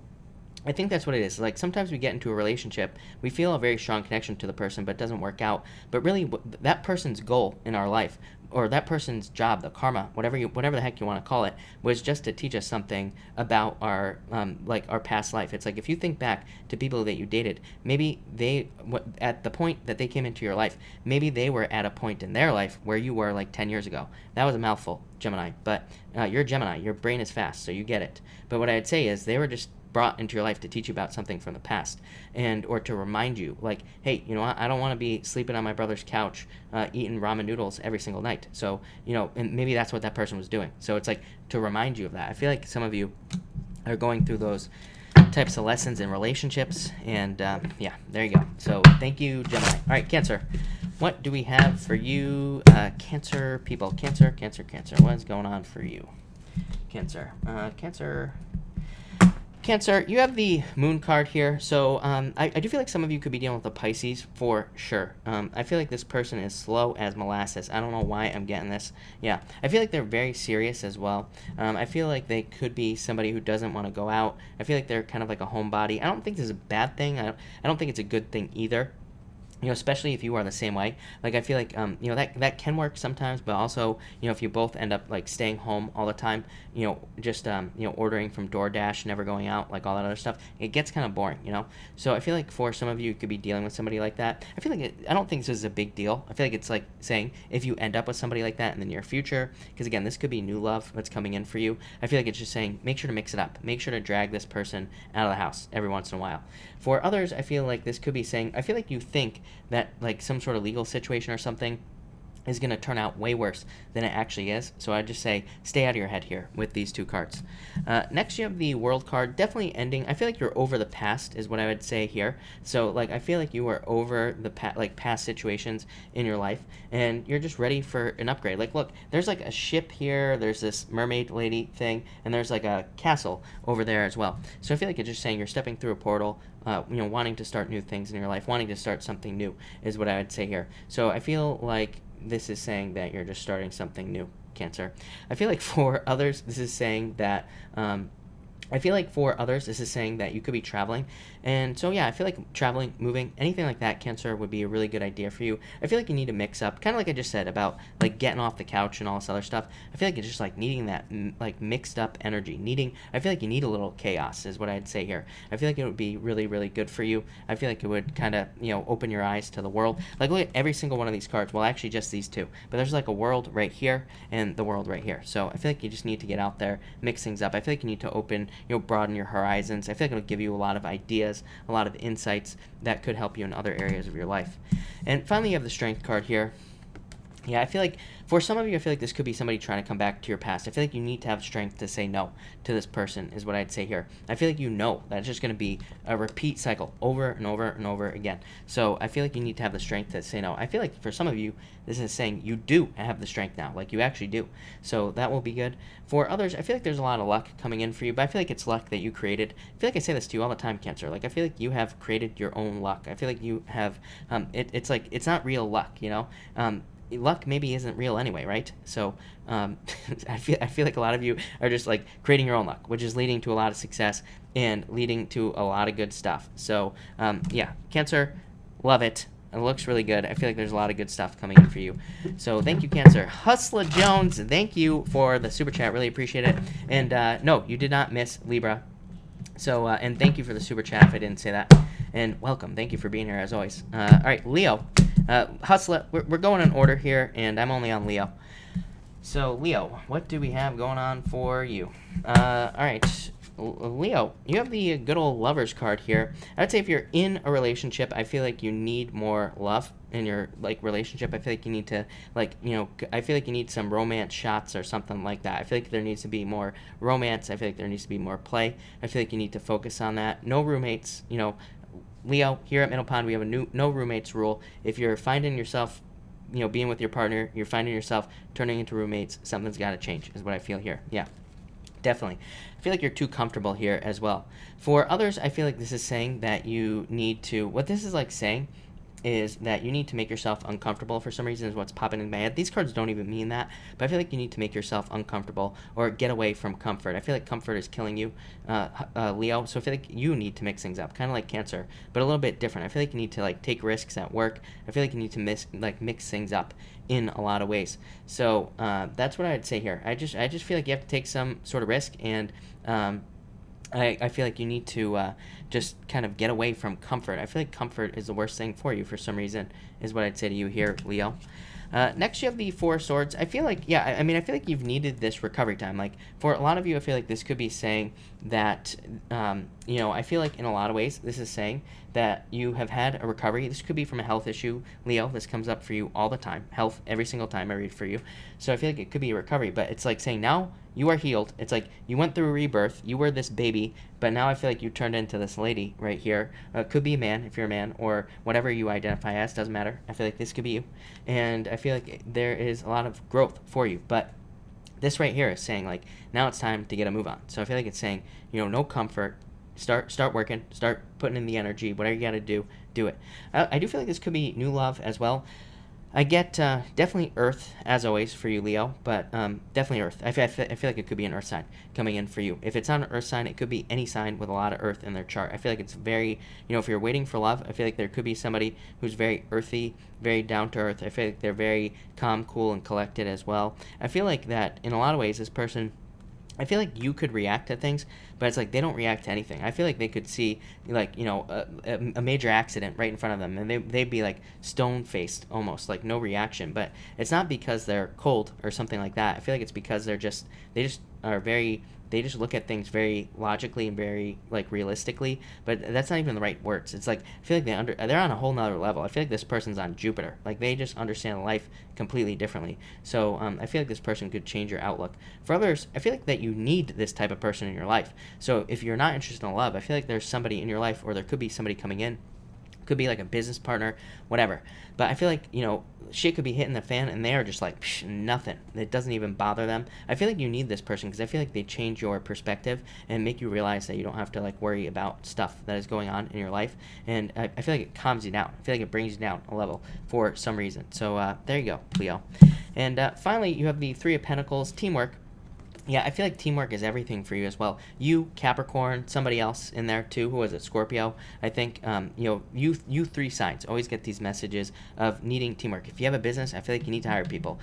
[SPEAKER 1] I think that's what it is. Like sometimes we get into a relationship, we feel a very strong connection to the person, but it doesn't work out. But really, that person's goal in our life, or that person's job, the karma, whatever the heck you want to call it, was just to teach us something about our our past life. It's like if you think back to people that you dated, maybe at the point that they came into your life, maybe they were at a point in their life where you were like 10 years ago. That was a mouthful, Gemini. But you're Gemini. Your brain is fast, so you get it. But what I'd say is they were just brought into your life to teach you about something from the past, or to remind you like, hey, I don't want to be sleeping on my brother's couch eating ramen noodles every single night. So and maybe that's what that person was doing. So it's like to remind you of that. I feel like some of you are going through those types of lessons in relationships, and yeah, there you go. So thank you, Gemini. All right, Cancer, what do we have for you? Cancer people, Cancer, what is going on for you? Cancer, Cancer, you have the Moon card here, so I do feel like some of you could be dealing with a Pisces for sure. I feel like this person is slow as molasses. I don't know why I'm getting this. Yeah, I feel like they're very serious as well. I feel like they could be somebody who doesn't want to go out. I feel like they're kind of like a homebody. I don't think this is a bad thing. I don't think it's a good thing either. Especially if you are the same way. Like, I feel like, that can work sometimes, but also, if you both end up, like, staying home all the time, just, ordering from DoorDash, never going out, like, all that other stuff, it gets kind of boring, So I feel like for some of you, you could be dealing with somebody like that. I feel like I don't think this is a big deal. I feel like it's like saying if you end up with somebody like that in the near future, because, again, this could be new love that's coming in for you. I feel like it's just saying make sure to mix it up. Make sure to drag this person out of the house every once in a while. For others, I feel like this could be saying, I feel like you think that like some sort of legal situation or something is going to turn out way worse than it actually is. So I just say stay out of your head here with these two cards. Next, you have the World card, definitely ending. I feel like you're over the past is what I would say here. So like I feel like you are over the past situations in your life, and you're just ready for an upgrade. Like look, there's like a ship here, there's this mermaid lady thing, and there's like a castle over there as well. So I feel like it's just saying you're stepping through a portal, wanting to start new things in your life, wanting to start something new is what I would say here. So I feel like this is saying that you're just starting something new, Cancer. I feel like for others, this is saying that you could be traveling. And so, yeah, I feel like traveling, moving, anything like that, Cancer, would be a really good idea for you. I feel like you need to mix up, kind of like I just said about, like, getting off the couch and all this other stuff. I feel like it's just, like, needing that, like, mixed up energy. I feel like you need a little chaos is what I'd say here. I feel like it would be really, really good for you. I feel like it would kind of, open your eyes to the world. Like, look at every single one of these cards. Well, actually, just these two. But there's, like, a world right here and the world right here. So I feel like you just need to get out there, mix things up. I feel like you need to broaden your horizons. I feel like it'll give you a lot of ideas, a lot of insights that could help you in other areas of your life. And finally, you have the Strength card here. Yeah, I feel like for some of you, I feel like this could be somebody trying to come back to your past. I feel like you need to have strength to say no to this person, is what I'd say here. I feel like you know that it's just going to be a repeat cycle over and over and over again. So I feel like you need to have the strength to say no. I feel like for some of you, this is saying you do have the strength now, like you actually do. So that will be good. For others, I feel like there's a lot of luck coming in for you, but I feel like it's luck that you created. I feel like I say this to you all the time, Cancer. Like I feel like you have created your own luck. I feel like you have, it's like, it's not real luck, you know? Luck maybe isn't real anyway, right? So I feel like a lot of you are just like creating your own luck, which is leading to a lot of success and leading to a lot of good stuff. So yeah, Cancer, love it. It looks really good. I feel like there's a lot of good stuff coming in for you. So thank you, Cancer. Hustler Jones, thank you for the super chat. Really appreciate it. And no, you did not miss Libra. So and thank you for the super chat if I didn't say that. And welcome. Thank you for being here as always. All right, Leo. Hustler, we're going in order here, and I'm only on Leo. So, Leo, what do we have going on for you? All right, Leo, you have the good old Lovers card here. I'd say if you're in a relationship, I feel like you need more love in your like relationship. I feel like you need to I feel like you need some romance shots or something like that. I feel like there needs to be more romance. I feel like there needs to be more play. I feel like you need to focus on that. No roommates, Leo, here at Middle Pond, we have a no roommates rule. If you're finding yourself, being with your partner, you're finding yourself turning into roommates, something's got to change, is what I feel here. Yeah, definitely. I feel like you're too comfortable here as well. For others, I feel like this is saying that you need to, what this is like saying is that you need to make yourself uncomfortable for some reason is what's popping in my head. These cards don't even mean that, but I feel like you need to make yourself uncomfortable or get away from comfort. I feel like comfort is killing you, Leo, so I feel like you need to mix things up, kind of like Cancer, but a little bit different. I feel like you need to take risks at work. I feel like you need to mix things up in a lot of ways. So that's what I'd say here. I just feel like you have to take some sort of risk, and I feel like you need to just kind of get away from comfort. I feel like comfort is the worst thing for you for some reason, is what I'd say to you here, Leo. Next, you have the Four of Swords. I feel like, I feel like you've needed this recovery time. Like, for a lot of you, I feel like this could be saying that, I feel like in a lot of ways, this is saying that you have had a recovery. This could be from a health issue, Leo. This comes up for you all the time. Health, every single time I read for you. So I feel like it could be a recovery, but it's like saying now you are healed. It's like you went through a rebirth. You were this baby, but now I feel like you turned into this lady right here. Could be a man if you're a man, or whatever you identify as. Doesn't matter. I feel like this could be you. And I feel like there is a lot of growth for you. But this right here is saying, now it's time to get a move on. So I feel like it's saying, no comfort. Start working. Start putting in the energy. Whatever you got to do, do it. I do feel like this could be new love as well. I get definitely Earth, as always, for you, Leo, but definitely Earth. I feel like it could be an Earth sign coming in for you. If it's not an Earth sign, it could be any sign with a lot of Earth in their chart. I feel like it's very, if you're waiting for love, I feel like there could be somebody who's very earthy, very down to earth. I feel like they're very calm, cool, and collected as well. I feel like that, in a lot of ways, this person, I feel like you could react to things, but it's like they don't react to anything. I feel like they could see, a major accident right in front of them, and they'd be stone-faced almost, no reaction. But it's not because they're cold or something like that. I feel like it's because they just look at things very logically and very realistically, but that's not even the right words. It's I feel like they're on a whole nother level. I feel like this person's on Jupiter. They just understand life completely differently. So I feel like this person could change your outlook. For others, I feel like that you need this type of person in your life. So if you're not interested in love, I feel like there's somebody in your life, or there could be somebody coming in. Could be a business partner, whatever. But I feel like, shit could be hitting the fan and they are just nothing. It doesn't even bother them. I feel like you need this person because I feel like they change your perspective and make you realize that you don't have to worry about stuff that is going on in your life. And I feel like it calms you down. I feel like it brings you down a level for some reason. So there you go, Leo. And finally, you have the Three of Pentacles, teamwork. Yeah, I feel like teamwork is everything for you as well. You, Capricorn, somebody else in there too. Who was it? Scorpio. I think, you three signs always get these messages of needing teamwork. If you have a business, I feel like you need to hire people.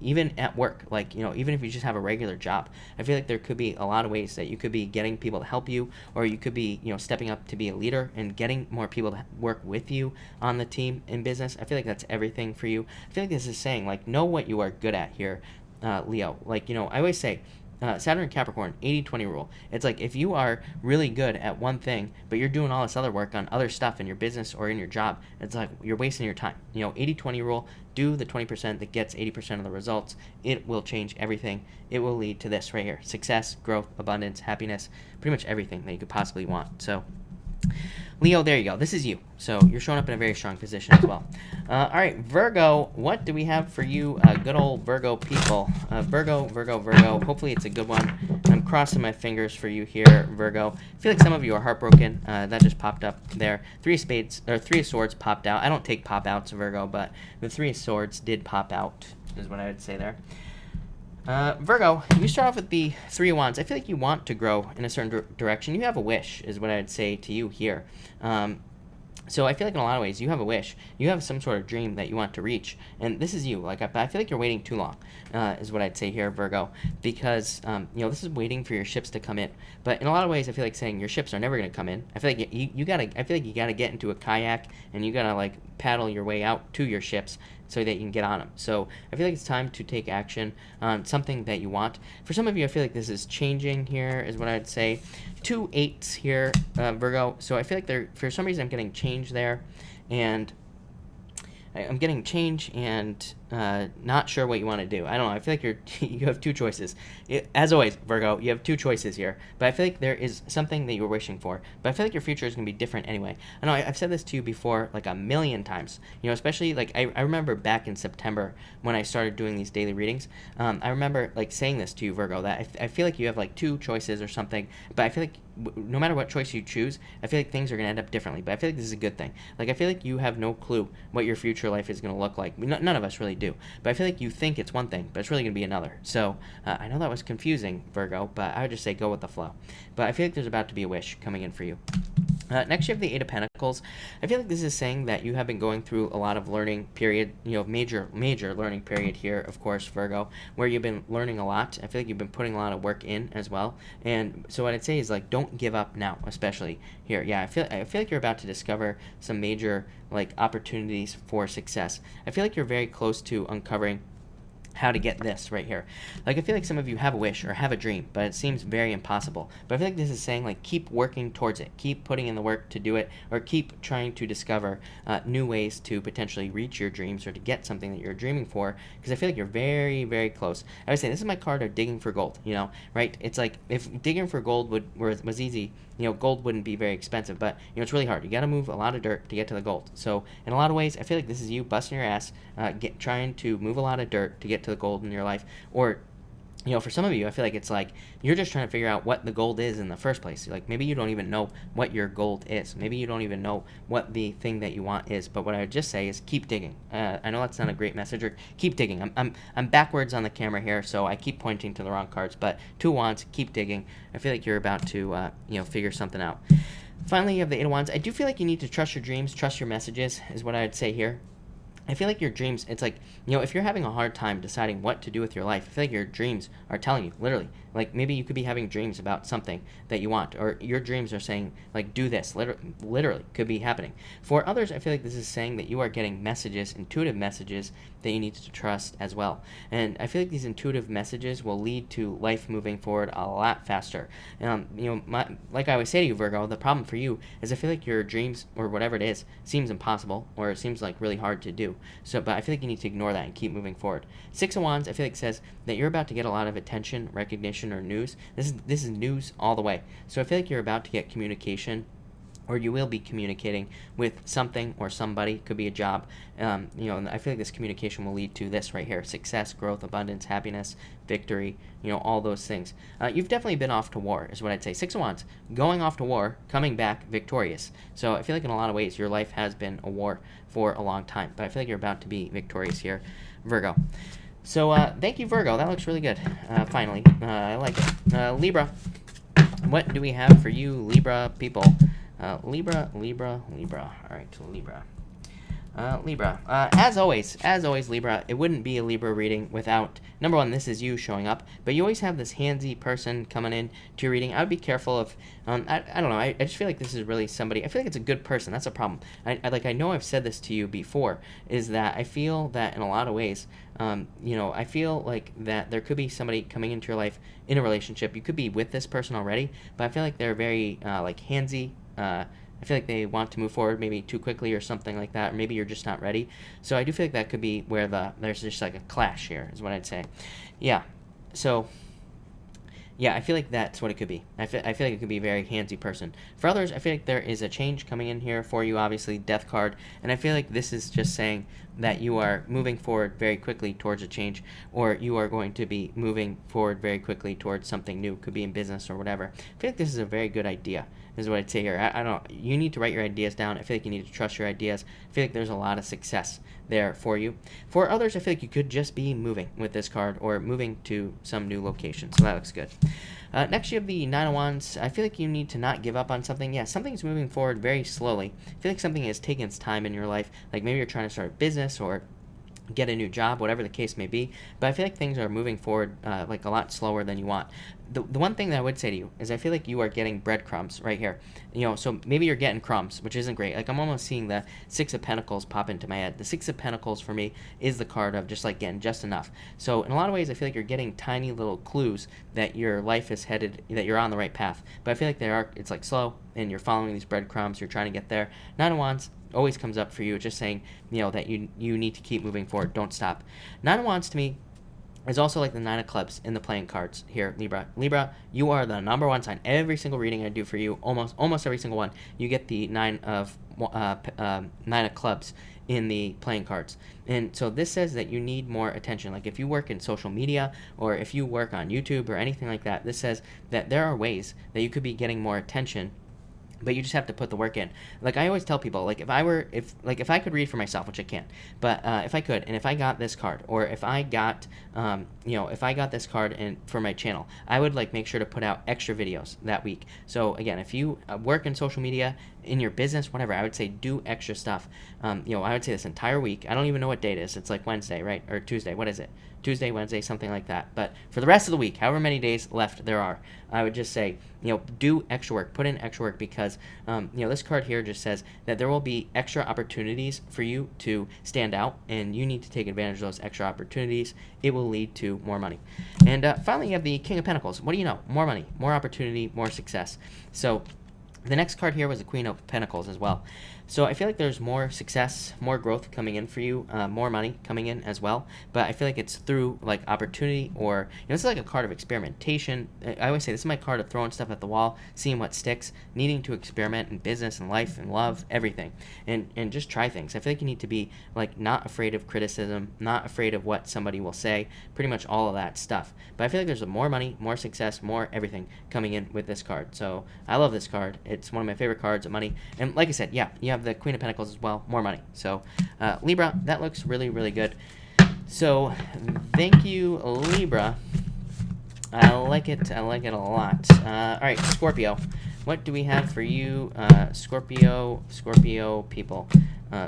[SPEAKER 1] Even at work, even if you just have a regular job, I feel like there could be a lot of ways that you could be getting people to help you, or you could be, stepping up to be a leader and getting more people to work with you on the team in business. I feel like that's everything for you. I feel like this is saying, know what you are good at here. Leo, I always say, Saturn and Capricorn, 80-20 rule. It's like if you are really good at one thing, but you're doing all this other work on other stuff in your business or in your job, it's like you're wasting your time. 80-20 rule, do the 20% that gets 80% of the results. It will change everything. It will lead to this right here: success, growth, abundance, happiness, pretty much everything that you could possibly want. So Leo, there you go. This is you. So you're showing up in a very strong position as well. All right, Virgo, what do we have for you, good old Virgo people? Virgo. Hopefully it's a good one. I'm crossing my fingers for you here, Virgo. I feel like some of you are heartbroken. That just popped up there. Three of Swords popped out. I don't take pop outs, Virgo, but the Three of Swords did pop out, is what I would say there. Virgo, you start off with the Three of Wands. I feel like you want to grow in a certain direction. You have a wish, is what I'd say to you here. So I feel like in a lot of ways you have a wish. You have some sort of dream that you want to reach, and this is you. Like I feel like you're waiting too long, is what I'd say here, Virgo, because this is waiting for your ships to come in. But in a lot of ways, I feel like saying your ships are never going to come in. I feel like you gotta. I feel like you gotta get into a kayak and you gotta like paddle your way out to your ships so that you can get on them. So I feel like it's time to take action on something that you want. For some of you, I feel like this is changing here, is what I'd say. 2 8s here, Virgo. So I feel like for some reason I'm getting change there, and I'm getting change and not sure what you want to do. I don't know. I feel like you have two choices. As always, Virgo, you have two choices here. But I feel like there is something that you're wishing for. But I feel like your future is going to be different anyway. I know I've said this to you before like a million times. Especially like I remember back in September when I started doing these daily readings. I remember like saying this to you, Virgo, that I feel like you have like two choices or something. But I feel like no matter what choice you choose, I feel like things are going to end up differently. But I feel like this is a good thing. Like I feel like you have no clue what your future life is going to look like. None of us really do. But I feel like you think it's one thing, but it's really going to be another. So I know that was confusing, Virgo, but I would just say go with the flow. But I feel like there's about to be a wish coming in for you. Next, you have the Eight of Pentacles. I feel like this is saying that you have been going through a lot of learning period, major learning period here, of course, Virgo, where you've been learning a lot. I feel like you've been putting a lot of work in as well. And so what I'd say is like, don't give up now, especially here. Yeah, I feel like you're about to discover some major like opportunities for success. I feel like you're very close to uncovering how to get this right here. Like I feel like some of you have a wish or have a dream, but it seems very impossible. But I feel like this is saying like keep working towards it, keep putting in the work to do it, or keep trying to discover new ways to potentially reach your dreams or to get something that you're dreaming for, because I feel like you're very, very close. I would say this is my card of digging for gold, right? It's like if digging for gold was easy, gold wouldn't be very expensive, but it's really hard. You got to move a lot of dirt to get to the gold. So in a lot of ways, I feel like this is you busting your ass, trying to move a lot of dirt to get to the gold in your life. Or for some of you, I feel like it's like you're just trying to figure out what the gold is in the first place. Like maybe you don't even know what your gold is. Maybe you don't even know what the thing that you want is. But what I would just say is keep digging. I know that's not a great message. Or keep digging. I'm backwards on the camera here, so I keep pointing to the wrong cards. But 2 Wands, keep digging. I feel like you're about to figure something out. Finally, you have the 8 of Wands. I do feel like you need to trust your dreams, trust your messages, is what I would say here. I feel like your dreams, it's like, if you're having a hard time deciding what to do with your life, I feel like your dreams are telling you, literally. Like, maybe you could be having dreams about something that you want, or your dreams are saying, like, do this, literally, could be happening. For others, I feel like this is saying that you are getting messages, intuitive messages, that you need to trust as well. And I feel like these intuitive messages will lead to life moving forward a lot faster. Like I always say to you, Virgo, the problem for you is I feel like your dreams, or whatever it is, seems impossible, or it seems like really hard to do. But I feel like you need to ignore that and keep moving forward. 6 of Wands, I feel like says that you're about to get a lot of attention, recognition, or news. This is news all the way. So I feel like you're about to get communication, or you will be communicating with something or somebody. Could be a job. And I feel like this communication will lead to this right here: success, growth, abundance, happiness, victory. All those things. You've definitely been off to war, is what I'd say. 6 of Wands, going off to war, coming back victorious. So I feel like in a lot of ways your life has been a war for a long time, but I feel like you're about to be victorious here, Virgo. So thank you, Virgo. That looks really good. Finally, I like it. Libra, what do we have for you, Libra people? Libra. All right, Libra. Libra. As always, Libra, it wouldn't be a Libra reading without, number one, this is you showing up, but you always have this handsy person coming in to your reading. I would be careful of, I don't know, I just feel like this is really somebody, I feel like it's a good person. That's a problem. I know I've said this to you before, is that I feel that in a lot of ways, I feel like that there could be somebody coming into your life in a relationship. You could be with this person already, but I feel like they're very, handsy, I feel like they want to move forward maybe too quickly or something like that, or maybe you're just not ready. So I do feel like that could be where there's just like a clash here, is what I'd say. Yeah. So yeah, I feel like that's what it could be. I feel like it could be a very handsy person. For others, I feel like there is a change coming in here for you, obviously, Death card. And I feel like this is just saying that you are moving forward very quickly towards a change, or you are going to be moving forward very quickly towards something new. Could be in business or whatever. I feel like this is a very good idea, is what I'd say here. I don't know. You need to write your ideas down. I feel like you need to trust your ideas. I feel like there's a lot of success there for you. For others, I feel like you could just be moving with this card, or moving to some new location. So that looks good. Next, you have the Nine of Wands. I feel like you need to not give up on something. Yeah, something's moving forward very slowly. I feel like something has taken its time in your life. Like maybe you're trying to start a business or get a new job, whatever the case may be. But I feel like things are moving forward like a lot slower than you want. The one thing that I would say to you is I feel like you are getting breadcrumbs right here. So maybe you're getting crumbs, which isn't great. Like I'm almost seeing the Six of Pentacles pop into my head. The Six of Pentacles for me is the card of just like getting just enough. So in a lot of ways, I feel like you're getting tiny little clues that your life is headed, that you're on the right path. But I feel like it's like slow, and you're following these breadcrumbs. You're trying to get there. Nine of Wands always comes up for you. It's just saying, that you need to keep moving forward. Don't stop. Nine of Wands to me is also like the Nine of Clubs in the playing cards here, Libra. Libra, you are the number one sign. Every single reading I do for you, almost every single one, you get the Nine of Clubs in the playing cards. And so this says that you need more attention. Like if you work in social media, or if you work on YouTube or anything like that, this says that there are ways that you could be getting more attention, but you just have to put the work in. Like I always tell people, like if I could read for myself, which I can't, but if I could, and if I got this card, or if I got, if I got this card for my channel, I would like make sure to put out extra videos that week. So again, if you work in social media, in your business, whatever, I would say do extra stuff. I would say this entire week. I don't even know what date it is. It's like Wednesday, right? Or Tuesday. What is it? Tuesday, Wednesday, something like that. But for the rest of the week, however many days left there are, I would just say, do extra work, put in extra work, because, this card here just says that there will be extra opportunities for you to stand out, and you need to take advantage of those extra opportunities. It will lead to more money. And finally, you have the King of Pentacles. What do you know? More money, more opportunity, more success. So the next card here was the Queen of Pentacles as well. So I feel like there's more success, more growth coming in for you, more money coming in as well. But I feel like it's through like opportunity, or this is like a card of experimentation. I always say this is my card of throwing stuff at the wall, seeing what sticks, needing to experiment in business and life and love, everything, and just try things. I feel like you need to be like not afraid of criticism, not afraid of what somebody will say, pretty much all of that stuff. But I feel like there's more money, more success, more everything coming in with this card. So I love this card. It's one of my favorite cards of money. And like I said, yeah, you have the Queen of Pentacles as well, more money. So Libra, that looks really, really good. So thank you, Libra. I like it a lot. All right, Scorpio. What do we have for you, Scorpio people?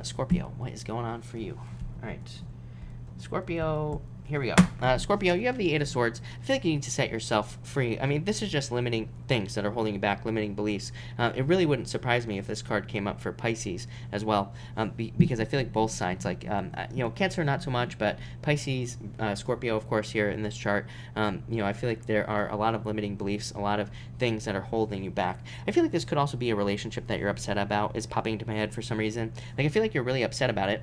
[SPEAKER 1] Scorpio, what is going on for you? All right, Scorpio. Here we go. Scorpio, you have the Eight of Swords. I feel like you need to set yourself free. I mean, this is just limiting things that are holding you back, limiting beliefs. It really wouldn't surprise me if this card came up for Pisces as well, because I feel like both sides, like, Cancer not so much, but Pisces, Scorpio, of course, here in this chart, I feel like there are a lot of limiting beliefs, a lot of things that are holding you back. I feel like this could also be a relationship that you're upset about, is popping into my head for some reason. Like, I feel like you're really upset about it.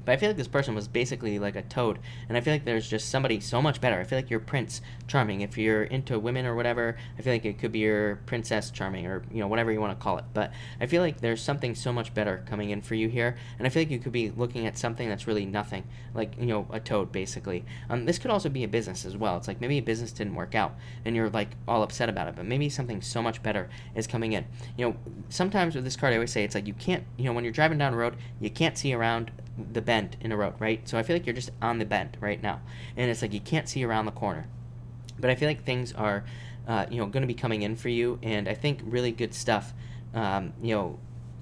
[SPEAKER 1] But I feel like this person was basically like a toad, and I feel like there's just somebody so much better. I feel like you're Prince Charming. If you're into women or whatever, I feel like it could be your Princess Charming, or, whatever you want to call it. But I feel like there's something so much better coming in for you here, and I feel like you could be looking at something that's really nothing, like, a toad, basically. This could also be a business as well. It's like maybe a business didn't work out, and you're, like, all upset about it, but maybe something so much better is coming in. Sometimes with this card, I always say, it's like you can't, when you're driving down a road, you can't see around the bend in a road, right? So I feel like you're just on the bend right now, and it's like you can't see around the corner. But I feel like things are, going to be coming in for you, and I think really good stuff,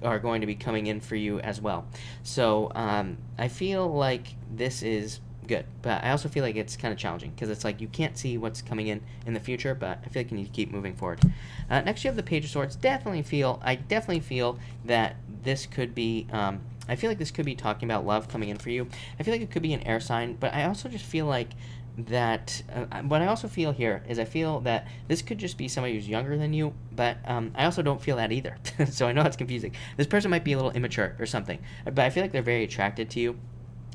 [SPEAKER 1] are going to be coming in for you as well. So I feel like this is good, but I also feel like it's kind of challenging because it's like you can't see what's coming in the future, but I feel like you need to keep moving forward. Next, you have the Page of Swords. I definitely feel that this could be, I feel like this could be talking about love coming in for you. I feel like it could be an air sign, but I also just feel like that, what I also feel here is I feel that this could just be somebody who's younger than you, but I also don't feel that either. So I know that's confusing. This person might be a little immature or something, but I feel like they're very attracted to you.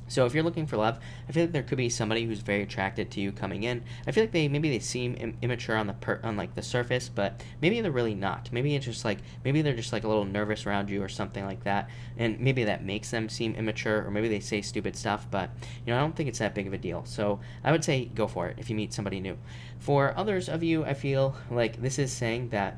[SPEAKER 1] So if you're looking for love, I feel like there could be somebody who's very attracted to you coming in. I feel like maybe they seem immature on like the surface, but maybe they're really not. Maybe it's just like maybe they're just like a little nervous around you or something like that, and maybe that makes them seem immature, or maybe they say stupid stuff. But I don't think it's that big of a deal. So I would say go for it if you meet somebody new. For others of you, I feel like this is saying that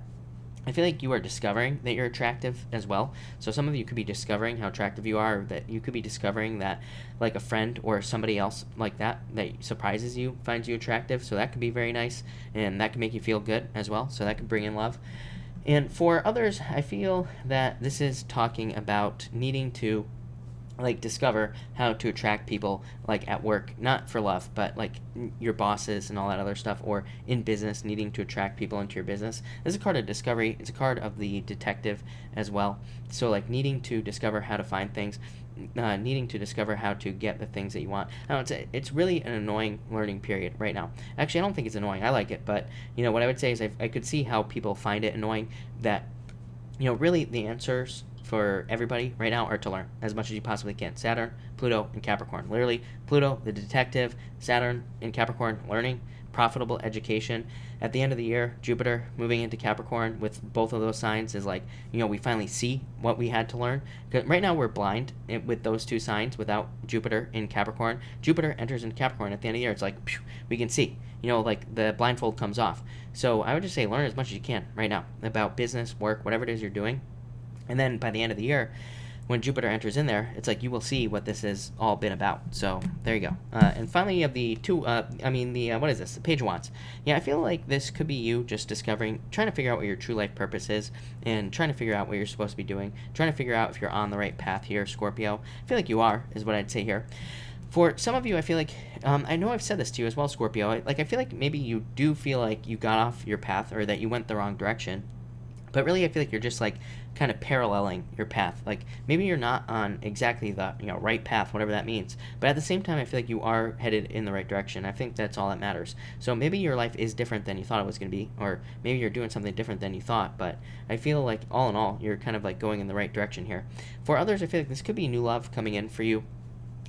[SPEAKER 1] I feel like you are discovering that you're attractive as well. So some of you could be discovering how attractive you are, or that you could be discovering that like a friend or somebody else like that surprises you, finds you attractive. So that could be very nice, and that can make you feel good as well. So that could bring in love. And for others, I feel that this is talking about needing to like discover how to attract people like at work, not for love, but like your bosses and all that other stuff, or in business, needing to attract people into your business. This is a card of discovery. It's a card of the detective as well. So like needing to discover how to find things, needing to discover how to get the things that you want. I don't know, it's really an annoying learning period right now. Actually, I don't think it's annoying. I like it, but what I would say is I could see how people find it annoying, that really the answers for everybody right now are to learn as much as you possibly can. Saturn, Pluto, and Capricorn. Literally, Pluto, the detective, Saturn and Capricorn, learning, profitable education. At the end of the year, Jupiter moving into Capricorn with both of those signs is like, we finally see what we had to learn. 'Cause right now we're blind with those two signs without Jupiter in Capricorn. Jupiter enters in Capricorn at the end of the year. It's like, phew, we can see. Like the blindfold comes off. So I would just say learn as much as you can right now about business, work, whatever it is you're doing. And then by the end of the year, when Jupiter enters in there, it's like you will see what this has all been about. So there you go. And finally, you have the what is this? The Page of Wands. Yeah, I feel like this could be you just discovering, trying to figure out what your true life purpose is, and trying to figure out what you're supposed to be doing, trying to figure out if you're on the right path here, Scorpio. I feel like you are, is what I'd say here. For some of you, I feel like, I know I've said this to you as well, Scorpio. I feel like maybe you do feel like you got off your path, or that you went the wrong direction. But really, I feel like you're just like kind of paralleling your path. Like maybe you're not on exactly the right path, whatever that means. But at the same time, I feel like you are headed in the right direction. I think that's all that matters. So maybe your life is different than you thought it was going to be, or maybe you're doing something different than you thought. But I feel like all in all, you're kind of like going in the right direction here. For others, I feel like this could be new love coming in for you.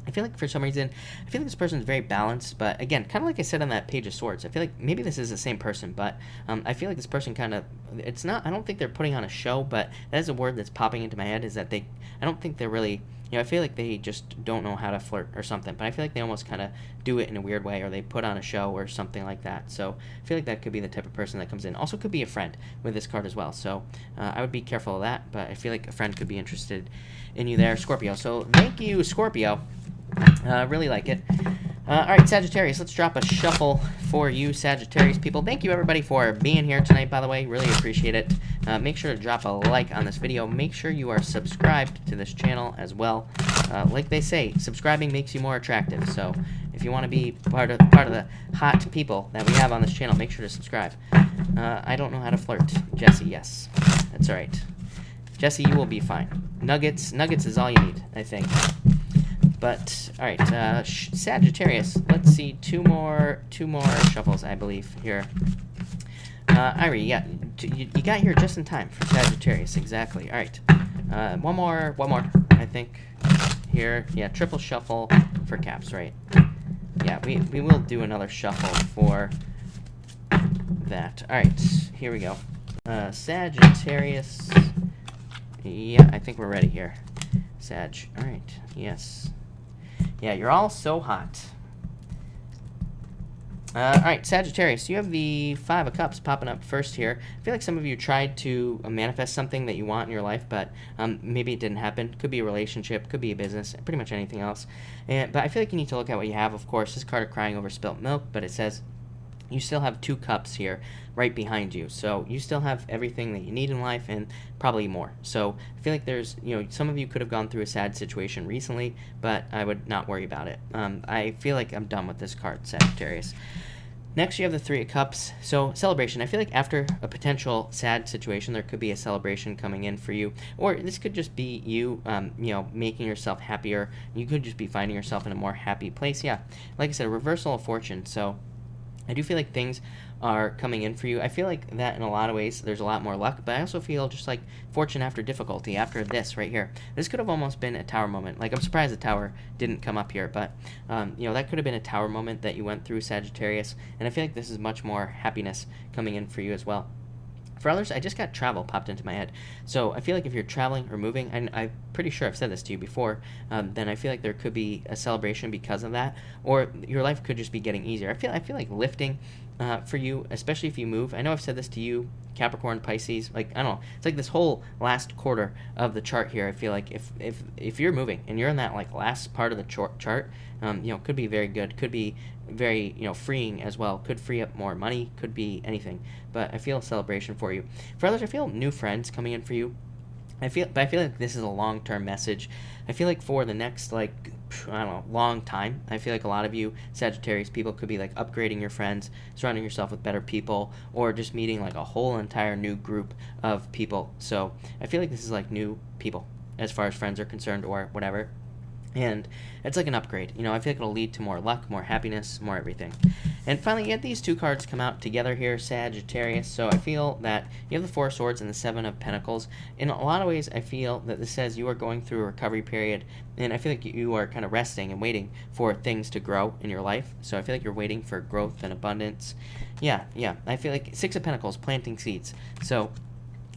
[SPEAKER 1] I feel like for some reason, I feel like this person is very balanced, but again, kind of like I said on that Page of Swords, I feel like maybe this is the same person, but I feel like this person kind of, it's not, I don't think they're putting on a show, but that is a word that's popping into my head, is that I don't think they're really, I feel like they just don't know how to flirt or something, but I feel like they almost kind of do it in a weird way, or they put on a show or something like that. So I feel like that could be the type of person that comes in. Also could be a friend with this card as well. So I would be careful of that, but I feel like a friend could be interested in you there, Scorpio. So thank you, Scorpio. Really like it. All right, Sagittarius, let's drop a shuffle for you, Sagittarius people. Thank you, everybody, for being here tonight, by the way. Really appreciate it. Make sure to drop a like on this video. Make sure you are subscribed to this channel as well. Like they say, subscribing makes you more attractive. So if you want to be part of the hot people that we have on this channel, make sure to subscribe. I don't know how to flirt. Jesse, yes. That's all right. Jesse, you will be fine. Nuggets is all you need, I think. But all right, Sagittarius. Let's see, two more shuffles, I believe here. Irie, yeah, you got here just in time for Sagittarius, exactly. All right, one more, I think. Here, yeah, triple shuffle for Caps, right? Yeah, we will do another shuffle for that. All right, here we go. Sagittarius. Yeah, I think we're ready here. Sag. All right. Yes. Yeah, you're all so hot. All right, Sagittarius, you have the Five of Cups popping up first here. I feel like some of you tried to manifest something that you want in your life, but maybe it didn't happen. Could be a relationship, could be a business, pretty much anything else. But I feel like you need to look at what you have. Of course, this card of crying over spilt milk, but it says you still have 2 cups here right behind you. So you still have everything that you need in life and probably more. So I feel like there's, some of you could have gone through a sad situation recently, but I would not worry about it. I feel like I'm done with this card, Sagittarius. Next, you have the 3 of Cups. So celebration. I feel like after a potential sad situation, there could be a celebration coming in for you, or this could just be you, making yourself happier. You could just be finding yourself in a more happy place. Yeah, like I said, a reversal of fortune. So I do feel like things are coming in for you. I feel like that in a lot of ways there's a lot more luck, but I also feel just like fortune after difficulty, after this right here. This could have almost been a tower moment. Like, I'm surprised the tower didn't come up here, but that could have been a tower moment that you went through, Sagittarius, and I feel like this is much more happiness coming in for you as well. For others, I just got travel popped into my head. So I feel like if you're traveling or moving, and I'm pretty sure I've said this to you before, then I feel like there could be a celebration because of that, or your life could just be getting easier. I feel like lifting for you, especially if you move. I know I've said this to you, Capricorn, Pisces. Like, I don't know. It's like this whole last quarter of the chart here. I feel like if you're moving and you're in that like last part of the chart, could be very good. Could be very freeing as well. Could free up more money. Could be anything. But I feel a celebration for you. For others, I feel new friends coming in for you. I feel like this is a long-term message. I feel like for the next, long time, I feel like a lot of you Sagittarius people could be like upgrading your friends, surrounding yourself with better people, or just meeting like a whole entire new group of people. So I feel like this is like new people as far as friends are concerned, or whatever. And it's like an upgrade. I feel like it'll lead to more luck, more happiness, more everything. And finally, you had these 2 cards come out together here, Sagittarius. So I feel that you have the 4 of Swords and the 7 of Pentacles. In a lot of ways, I feel that this says you are going through a recovery period. And I feel like you are kind of resting and waiting for things to grow in your life. So I feel like you're waiting for growth and abundance. Yeah. I feel like 6 of Pentacles, planting seeds.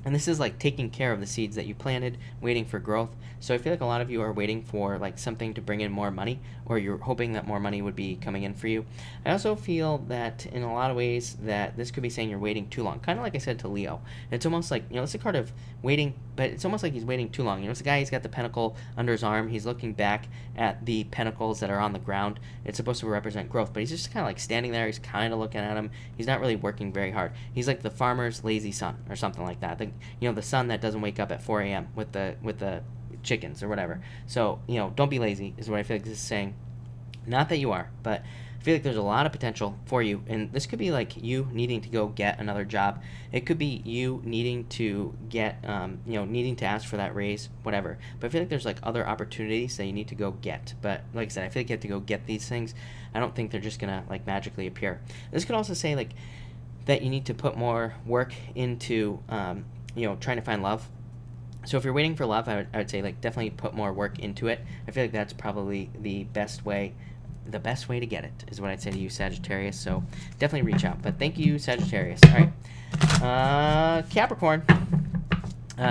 [SPEAKER 1] And this is like taking care of the seeds that you planted, waiting for growth. So I feel like a lot of you are waiting for like something to bring in more money, or you're hoping that more money would be coming in for you. I also feel that in a lot of ways that this could be saying you're waiting too long. Kind of like I said to Leo. It's almost like, it's a card of waiting, but it's almost like he's waiting too long. It's a guy, he's got the pentacle under his arm. He's looking back at the pentacles that are on the ground. It's supposed to represent growth, but he's just kind of like standing there. He's kind of looking at him. He's not really working very hard. He's like the farmer's lazy son or something like that. The son that doesn't wake up at 4 a.m. with the chickens or whatever. So, don't be lazy is what I feel like this is saying. Not that you are, but I feel like there's a lot of potential for you. And this could be like you needing to go get another job. It could be you needing to get, needing to ask for that raise, whatever. But I feel like there's like other opportunities that you need to go get. But like I said, I feel like you have to go get these things. I don't think they're just going to like magically appear. This could also say like that you need to put more work into, trying to find love. So if you're waiting for love, I would say like definitely put more work into it. I feel like that's probably the best way to get it is what I'd say to you, Sagittarius. So definitely reach out. But thank you, Sagittarius. All right, Capricorn.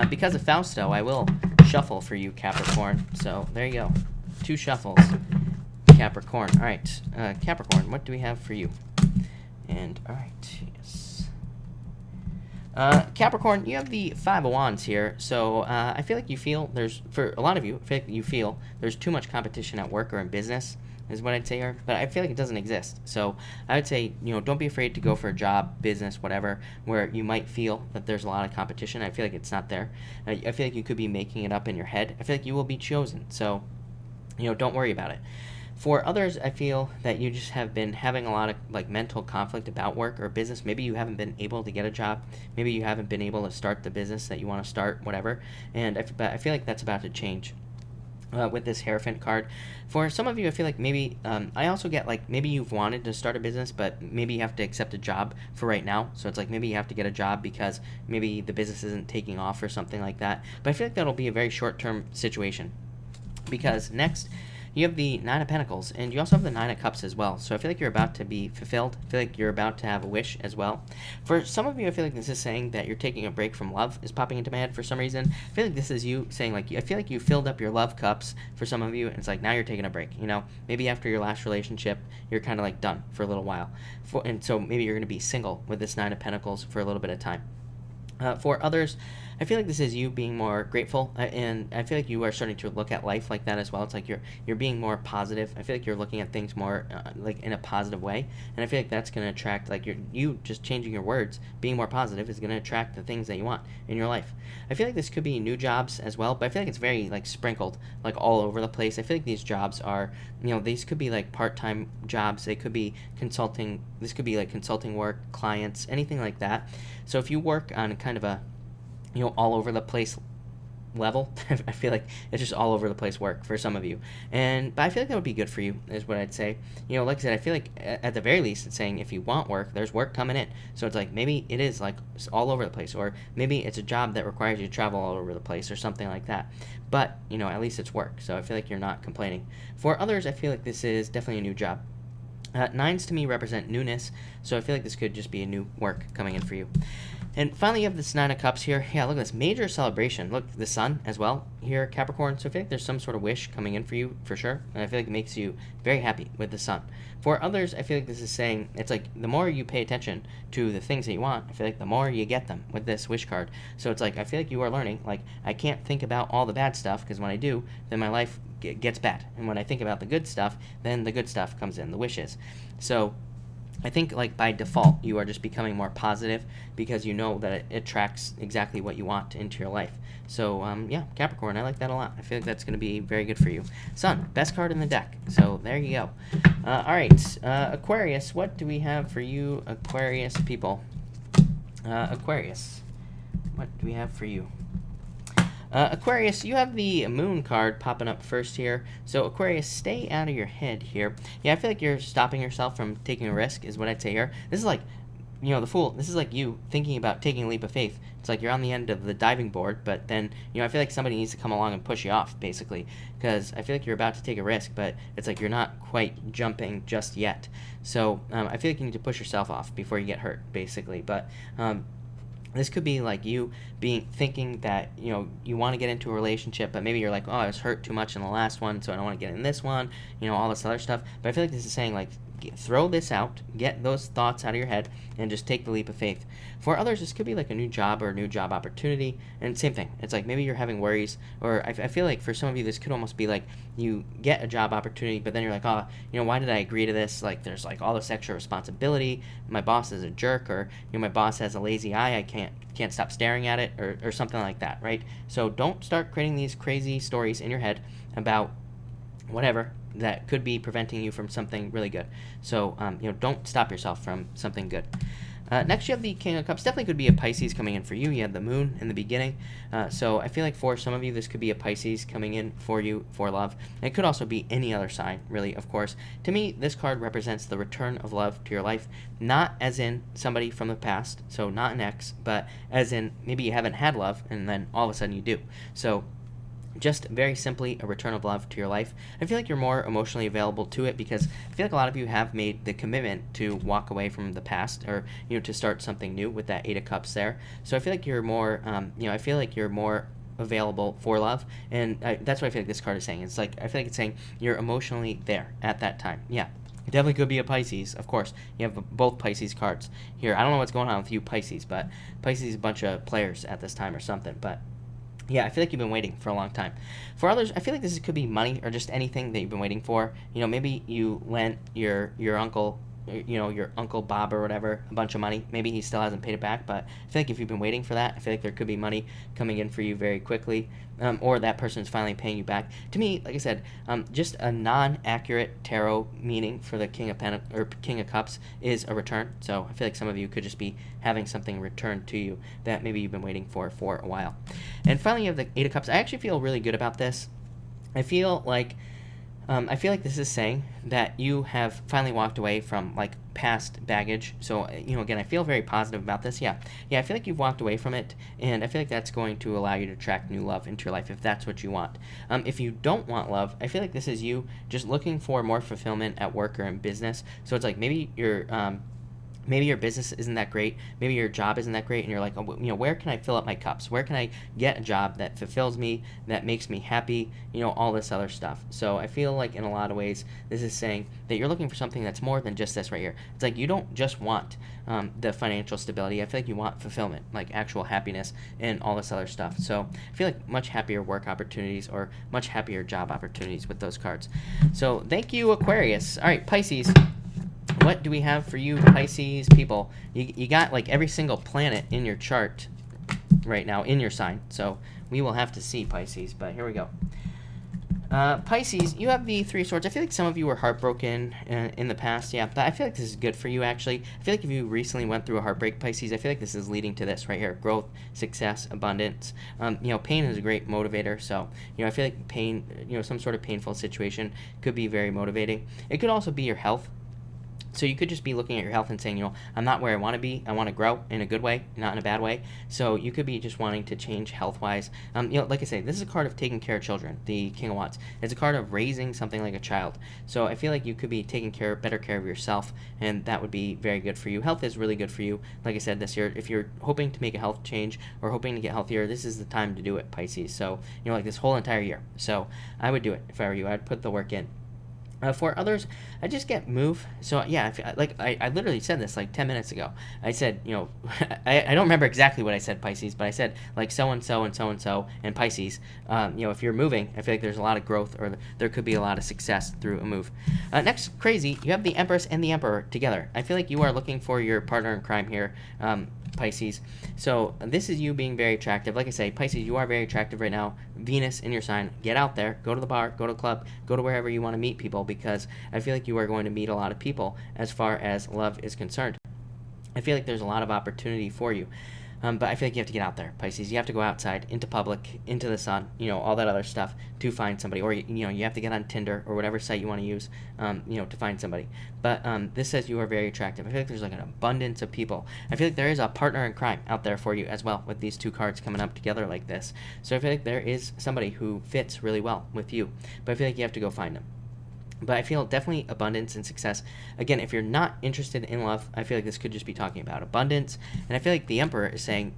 [SPEAKER 1] Because of Fausto, I will shuffle for you, Capricorn. So there you go, 2 shuffles, Capricorn. All right, Capricorn, what do we have for you? And all right, yes. Capricorn, you have the 5 of Wands here, so I feel like you feel for a lot of you, I feel like you feel there's too much competition at work or in business, is what I'd say here, but I feel like it doesn't exist. So I would say, don't be afraid to go for a job, business, whatever, where you might feel that there's a lot of competition. I feel like it's not there. I feel like you could be making it up in your head. I feel like you will be chosen, so, don't worry about it. For others, I feel that you just have been having a lot of like mental conflict about work or business. Maybe you haven't been able to get a job. Maybe you haven't been able to start the business that you want to start, whatever. But I feel like that's about to change with this Hierophant card. For some of you, I feel like maybe, I also get like maybe you've wanted to start a business, but maybe you have to accept a job for right now. So it's like maybe you have to get a job because maybe the business isn't taking off or something like that. But I feel like that'll be a very short-term situation, because next, you have the 9 of Pentacles, and you also have the 9 of Cups as well. So I feel like you're about to be fulfilled. I feel like you're about to have a wish as well. For some of you, I feel like this is saying that you're taking a break from love is popping into my head for some reason. I feel like this is you saying like, I feel like you filled up your love cups for some of you, and it's like now you're taking a break. Maybe after your last relationship, you're kind of like done for a little while. And so maybe you're going to be single with this 9 of Pentacles for a little bit of time. For others, I feel like this is you being more grateful, and I feel like you are starting to look at life like that as well. It's like you're being more positive. I feel like you're looking at things more like in a positive way, and I feel like that's going to attract, like, you just changing your words, being more positive is going to attract the things that you want in your life. I feel like this could be new jobs as well, but I feel like it's very like sprinkled, like all over the place. I feel like these jobs are, these could be like part-time jobs. They could be consulting. This could be like consulting work, clients, anything like that. So if you work on kind of a, all over the place level, I feel like it's just all over the place work for some of you, but I feel like that would be good for you, is what I'd say. Like I said, I feel like at the very least it's saying if you want work, there's work coming in. So it's like maybe it is like all over the place, or maybe it's a job that requires you to travel all over the place or something like that, but at least it's work, so I feel like you're not complaining. For others, I feel like this is definitely a new job. Nines to me represent newness, so I feel like this could just be a new work coming in for you. And finally, you have this Nine of Cups here. Yeah, look at this. Major celebration. Look, the sun as well here, Capricorn. So I feel like there's some sort of wish coming in for you, for sure. And I feel like it makes you very happy with the sun. For others, I feel like this is saying, it's like the more you pay attention to the things that you want, I feel like the more you get them with this wish card. So it's like, I feel like you are learning, like, I can't think about all the bad stuff, because when I do, then my life gets bad. And when I think about the good stuff, then the good stuff comes in, the wishes. So I think, like, by default, you are just becoming more positive because you know that it attracts exactly what you want into your life. So, yeah, Capricorn, I like that a lot. I feel like that's going to be very good for you. Sun, best card in the deck. So, there you go. All right, Aquarius, what do we have for you, Aquarius people? Aquarius, what do we have for you? Aquarius, you have the moon card popping up first here. So, Aquarius, stay out of your head here. Yeah, I feel like you're stopping yourself from taking a risk, is what I'd say here. This is like, the Fool. This is like you thinking about taking a leap of faith. It's like you're on the end of the diving board, but then, I feel like somebody needs to come along and push you off, basically. Because I feel like you're about to take a risk, but it's like you're not quite jumping just yet. So, I feel like you need to push yourself off before you get hurt, basically. But, this could be like you thinking that, you want to get into a relationship, but maybe you're like, oh, I was hurt too much in the last one, so I don't want to get in this one, all this other stuff. But I feel like this is saying, like, throw this out, get those thoughts out of your head, and just take the leap of faith. For others, this could be like a new job or a new job opportunity, and same thing. It's like maybe you're having worries, or I feel like for some of you, this could almost be like you get a job opportunity, but then you're like, oh, why did I agree to this? Like, there's like all this extra responsibility. My boss is a jerk, or my boss has a lazy eye. I can't stop staring at it, or something like that, right? So don't start creating these crazy stories in your head about whatever that could be preventing you from something really good. So, don't stop yourself from something good. Next, you have the King of Cups. Definitely could be a Pisces coming in for you. You had the moon in the beginning. So I feel like for some of you, this could be a Pisces coming in for you for love. And it could also be any other sign, really, of course. To me, this card represents the return of love to your life, not as in somebody from the past, so not an ex, but as in maybe you haven't had love and then all of a sudden you do. So just very simply a return of love to your life. I feel like you're more emotionally available to it because I feel like a lot of you have made the commitment to walk away from the past, or to start something new with that Eight of Cups there. So I feel like you're more I feel like you're more available for love, and that's what I feel like this card is saying. It's like I feel like it's saying you're emotionally there at that time. Yeah, it definitely could be a Pisces, of course. You have both Pisces cards here. I don't know what's going on with you Pisces, but Pisces is a bunch of players at this time or something, but yeah, I feel like you've been waiting for a long time. For others, I feel like this could be money or just anything that you've been waiting for. Maybe you lent your uncle, your Uncle Bob or whatever, a bunch of money. Maybe he still hasn't paid it back, but I feel like if you've been waiting for that, I feel like there could be money coming in for you very quickly, or that person is finally paying you back. To me, like I said, just a non-accurate tarot meaning for the King of Cups is a return. So I feel like some of you could just be having something returned to you that maybe you've been waiting for a while. And finally, you have the Eight of Cups. I actually feel really good about this. I feel like this is saying that you have finally walked away from like past baggage. So, again, I feel very positive about this. Yeah, I feel like you've walked away from it, and I feel like that's going to allow you to attract new love into your life if that's what you want. If you don't want love, I feel like this is you just looking for more fulfillment at work or in business. So it's like maybe you're Maybe your business isn't that great. Maybe your job isn't that great, and you're like, oh, where can I fill up my cups? Where can I get a job that fulfills me, that makes me happy? All this other stuff. So I feel like in a lot of ways, this is saying that you're looking for something that's more than just this right here. It's like you don't just want the financial stability. I feel like you want fulfillment, like actual happiness and all this other stuff. So I feel like much happier work opportunities or much happier job opportunities with those cards. So thank you, Aquarius. All right, Pisces. What do we have for you, Pisces people? You got like every single planet in your chart right now in your sign. So we will have to see, Pisces, but here we go. Pisces, you have the Three of Swords. I feel like some of you were heartbroken in the past. Yeah, but I feel like this is good for you, actually. I feel like if you recently went through a heartbreak, Pisces, I feel like this is leading to this right here. Growth, success, abundance. Pain is a great motivator. So, I feel like pain, some sort of painful situation could be very motivating. It could also be your health. So you could just be looking at your health and saying, I'm not where I want to be. I want to grow in a good way, not in a bad way. So you could be just wanting to change health-wise. Like I say, this is a card of taking care of children, the King of Wands. It's a card of raising something like a child. So I feel like you could be taking better care of yourself, and that would be very good for you. Health is really good for you. Like I said, this year, if you're hoping to make a health change or hoping to get healthier, this is the time to do it, Pisces. So, like this whole entire year. So I would do it if I were you. I'd put the work in. For others, I just get move. So yeah, I literally said this like 10 minutes ago. I said, I don't remember exactly what I said, Pisces, but I said like so-and-so and so-and-so and Pisces. If you're moving, I feel like there's a lot of growth or there could be a lot of success through a move. Next, crazy, you have the Empress and the Emperor together. I feel like you are looking for your partner in crime here, Pisces. So this is you being very attractive. Like I say, Pisces, you are very attractive right now. Venus in your sign. Get out there. Go to the bar. Go to a club. Go to wherever you want to meet people, because I feel like you are going to meet a lot of people as far as love is concerned. I feel like there's a lot of opportunity for you. But I feel like you have to get out there, Pisces. You have to go outside, into public, into the sun, all that other stuff to find somebody. Or, you have to get on Tinder or whatever site you want to use, to find somebody. But this says you are very attractive. I feel like there's like an abundance of people. I feel like there is a partner in crime out there for you as well with these two cards coming up together like this. So I feel like there is somebody who fits really well with you. But I feel like you have to go find them. But I feel definitely abundance and success. Again, if you're not interested in love, I feel like this could just be talking about abundance. And I feel like the Emperor is saying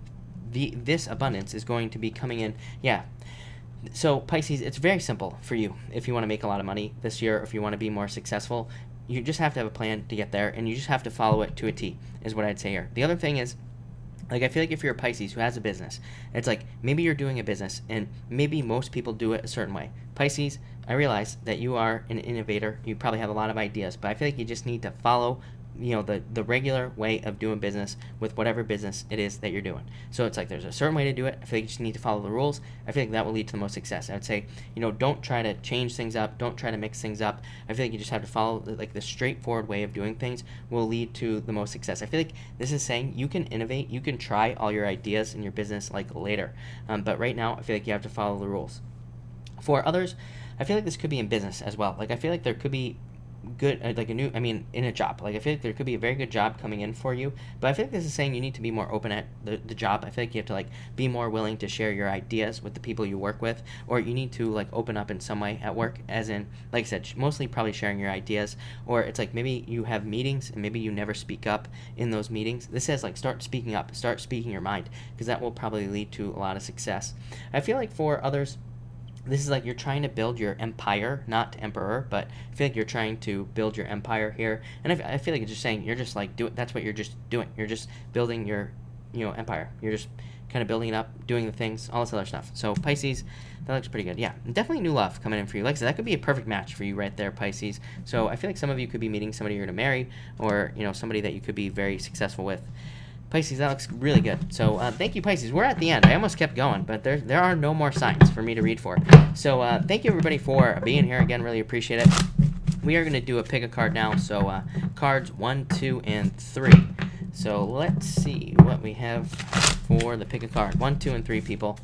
[SPEAKER 1] this abundance is going to be coming in. Yeah. So Pisces, it's very simple for you if you want to make a lot of money this year, or if you want to be more successful. You just have to have a plan to get there, and you just have to follow it to a T, is what I'd say here. The other thing is, like, I feel like if you're a Pisces who has a business, it's like maybe you're doing a business and maybe most people do it a certain way. Pisces, I realize that you are an innovator. You probably have a lot of ideas, but I feel like you just need to follow, the regular way of doing business with whatever business it is that you're doing. So it's like there's a certain way to do it. I feel like you just need to follow the rules. I feel like that will lead to the most success. I would say, don't try to change things up. Don't try to mix things up. I feel like you just have to follow the straightforward way of doing things will lead to the most success. I feel like this is saying you can innovate. You can try all your ideas in your business like later. But right now, I feel like you have to follow the rules. For others, I feel like this could be in business as well. Like, I feel like there could be good, in a job. Like, I feel like there could be a very good job coming in for you, but I feel like this is saying you need to be more open at the job. I feel like you have to, be more willing to share your ideas with the people you work with, or you need to, open up in some way at work, as in, like I said, mostly probably sharing your ideas, or it's like maybe you have meetings and maybe you never speak up in those meetings. This says, start speaking up, start speaking your mind, because that will probably lead to a lot of success. I feel like for others, this is like you're trying to build your empire, not emperor, but I feel like you're trying to build your empire here. And I feel like it's just saying you're just that's what you're just doing. You're just building your, empire. You're just kind of building it up, doing the things, all this other stuff. So Pisces, that looks pretty good. Yeah, definitely new love coming in for you. Like I said, that could be a perfect match for you right there, Pisces. So I feel like some of you could be meeting somebody you're going to marry, or, somebody that you could be very successful with. Pisces, that looks really good. So thank you, Pisces. We're at the end. I almost kept going, but there are no more signs for me to read for. So thank you, everybody, for being here. Again, really appreciate it. We are going to do a pick a card now. So cards 1, 2, and 3. So let's see what we have for the pick a card. 1, 2, and 3 people.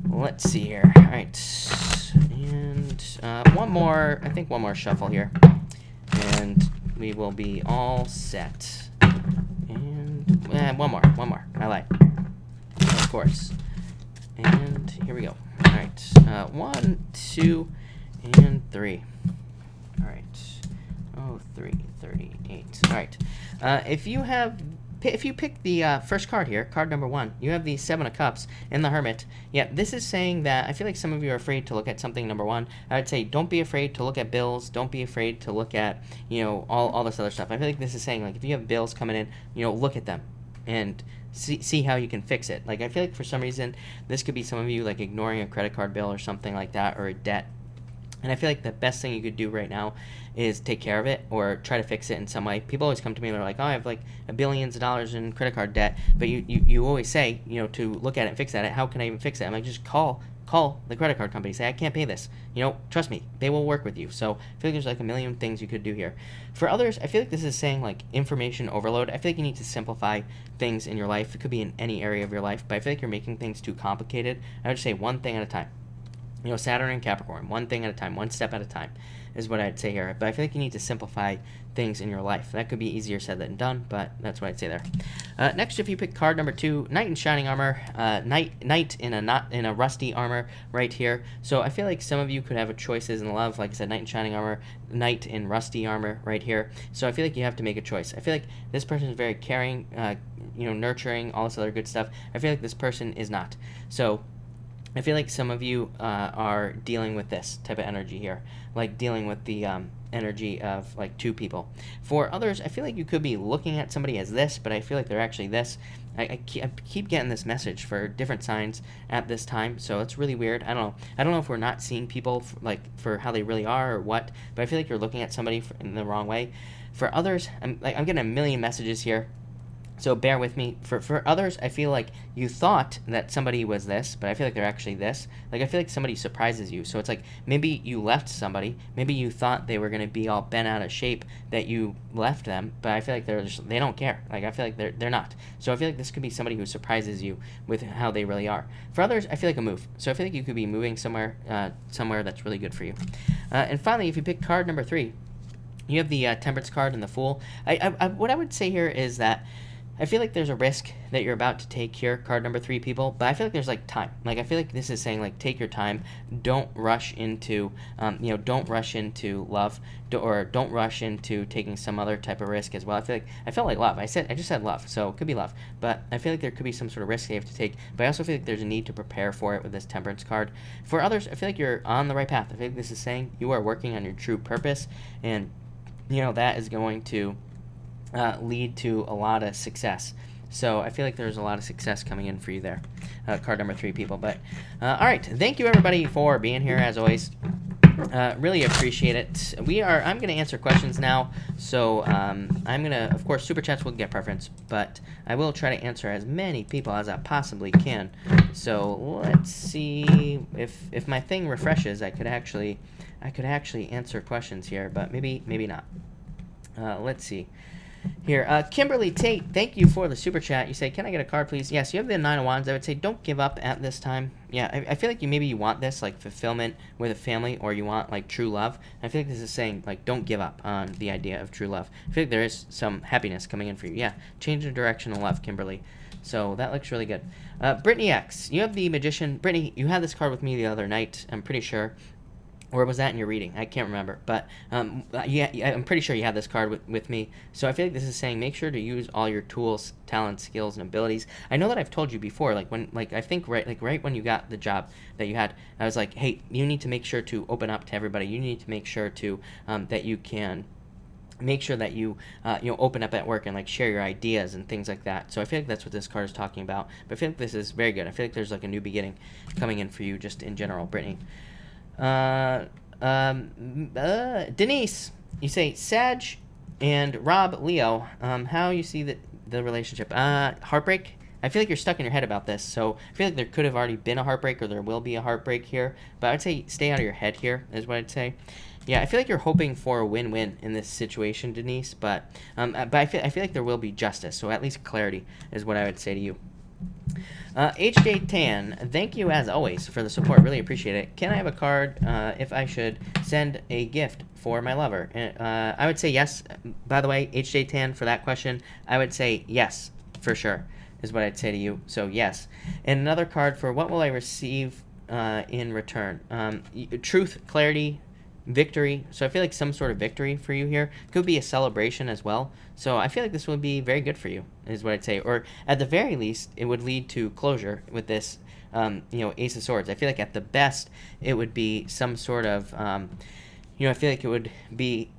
[SPEAKER 1] Let's see here. All right. And one more shuffle here. And we will be all set. One more. I lied. Of course. And here we go. All right. 1, 2, and 3. All right. 0338. All right. If you pick the first card here, card number 1, you have the Seven of Cups and the Hermit. Yeah, this is saying that I feel like some of you are afraid to look at something, number 1. I would say don't be afraid to look at bills. Don't be afraid to look at, all this other stuff. I feel like this is saying, like, if you have bills coming in, look at them and see how you can fix it. Like, I feel like for some reason, this could be some of you, like, ignoring a credit card bill or something like that, or a debt. And I feel like the best thing you could do right now is take care of it or try to fix it in some way. People always come to me and they're like, oh, I have like billions of dollars in credit card debt. But you always say, to look at it and fix that. How can I even fix it? I'm like, just call the credit card company. Say, I can't pay this. Trust me, they will work with you. So I feel like there's like a million things you could do here. For others, I feel like this is saying like information overload. I feel like you need to simplify things in your life. It could be in any area of your life, but I feel like you're making things too complicated. I would just say one thing at a time. Saturn and Capricorn, one thing at a time, one step at a time is what I'd say here. But I feel like you need to simplify things in your life. That could be easier said than done, but that's what I'd say there. Next, if you pick card number 2, Knight in shining armor, Knight in a rusty armor right here. So I feel like some of you could have choices in love. Like I said, Knight in shining armor, Knight in rusty armor right here. So I feel like you have to make a choice. I feel like this person is very caring, nurturing, all this other good stuff. I feel like this person is not. So I feel like some of you are dealing with this type of energy here, like dealing with the energy of like 2 people. For others, I feel like you could be looking at somebody as this, but I feel like they're actually this. I keep getting this message for different signs at this time, so it's really weird. I don't know if we're not seeing people for how they really are or what, but I feel like you're looking at somebody in the wrong way. For others, I'm getting a million messages here. So bear with me. For others, I feel like you thought that somebody was this, but I feel like they're actually this. Like, I feel like somebody surprises you. So it's like maybe you left somebody. Maybe you thought they were going to be all bent out of shape that you left them, but I feel like they don't care. Like, I feel like they're not. So I feel like this could be somebody who surprises you with how they really are. For others, I feel like a move. So I feel like you could be moving somewhere that's really good for you. And finally, if you pick card number 3, you have the Temperance card and the Fool. What I would say here is that I feel like there's a risk that you're about to take here, card number 3, people, but I feel like there's like time. Like, I feel like this is saying like take your time. Don't rush into, don't rush into love, or don't rush into taking some other type of risk as well. I felt like love. I just said love, so it could be love, but I feel like there could be some sort of risk you have to take. But I also feel like there's a need to prepare for it with this Temperance card. For others, I feel like you're on the right path. I feel like this is saying you are working on your true purpose, and that is going to lead to a lot of success. So I feel like there's a lot of success coming in for you there, card number 3, people. But all right, thank you everybody for being here as always. Really appreciate it. I'm going to answer questions now. So I'm going to, of course, super chats will get preference, but I will try to answer as many people as I possibly can. So let's see if my thing refreshes. I could actually answer questions here, but maybe not. Let's see. Here, Kimberly Tate, thank you for the super chat. You say, can I get a card, please? Yes, you have the 9 of Wands. I would say don't give up at this time. Yeah, I feel like you want this, like, fulfillment with a family, or you want, like, true love. I feel like this is saying, like, don't give up on the idea of true love. I feel like there is some happiness coming in for you. Yeah, change the direction of love, Kimberly. So that looks really good. Brittany X, you have the Magician. Brittany, you had this card with me the other night, I'm pretty sure. Or was that in your reading? I can't remember. But yeah, I'm pretty sure you had this card with me. So I feel like this is saying make sure to use all your tools, talents, skills, and abilities. I know that I've told you before, I think right when you got the job that you had, I was like, hey, you need to make sure to open up to everybody. You need to make sure to that you can make sure that you open up at work and like share your ideas and things like that. So I feel like that's what this card is talking about. But I feel like this is very good. I feel like there's like a new beginning coming in for you just in general, Brittany. Denise, you say Sag and Rob Leo. How you see the relationship? Heartbreak. I feel like you're stuck in your head about this, so I feel like there could have already been a heartbreak, or there will be a heartbreak here. But I'd say stay out of your head here is what I'd say. Yeah, I feel like you're hoping for a win-win in this situation, Denise. But I feel like there will be justice. So at least clarity is what I would say to you. HJ Tan, thank you as always for the support. Really appreciate it. Can I have a card if I should send a gift for my lover? I would say yes. By the way, HJ Tan, for that question, I would say yes, for sure, is what I'd say to you. So yes. And another card for what will I receive in return? Truth, clarity, victory. So I feel like some sort of victory for you here. Could be a celebration as well. So I feel like this would be very good for you, is what I'd say. Or at the very least, it would lead to closure with this, Ace of Swords. I feel like at the best, it would be some sort of, I feel like it would be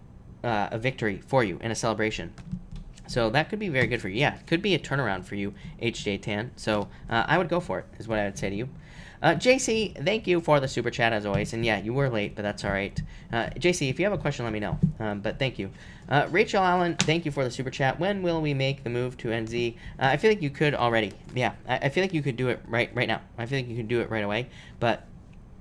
[SPEAKER 1] a victory for you and a celebration. So that could be very good for you. Yeah, it could be a turnaround for you, HJ Tan. So I would go for it, is what I would say to you. JC, thank you for the super chat as always. And yeah, you were late, but that's all right. JC, if you have a question, let me know. But thank you. Rachel Allen, thank you for the super chat. When will we make the move to NZ? I feel like you could already. Yeah, I feel like you could do it right now. I feel like you could do it right away. But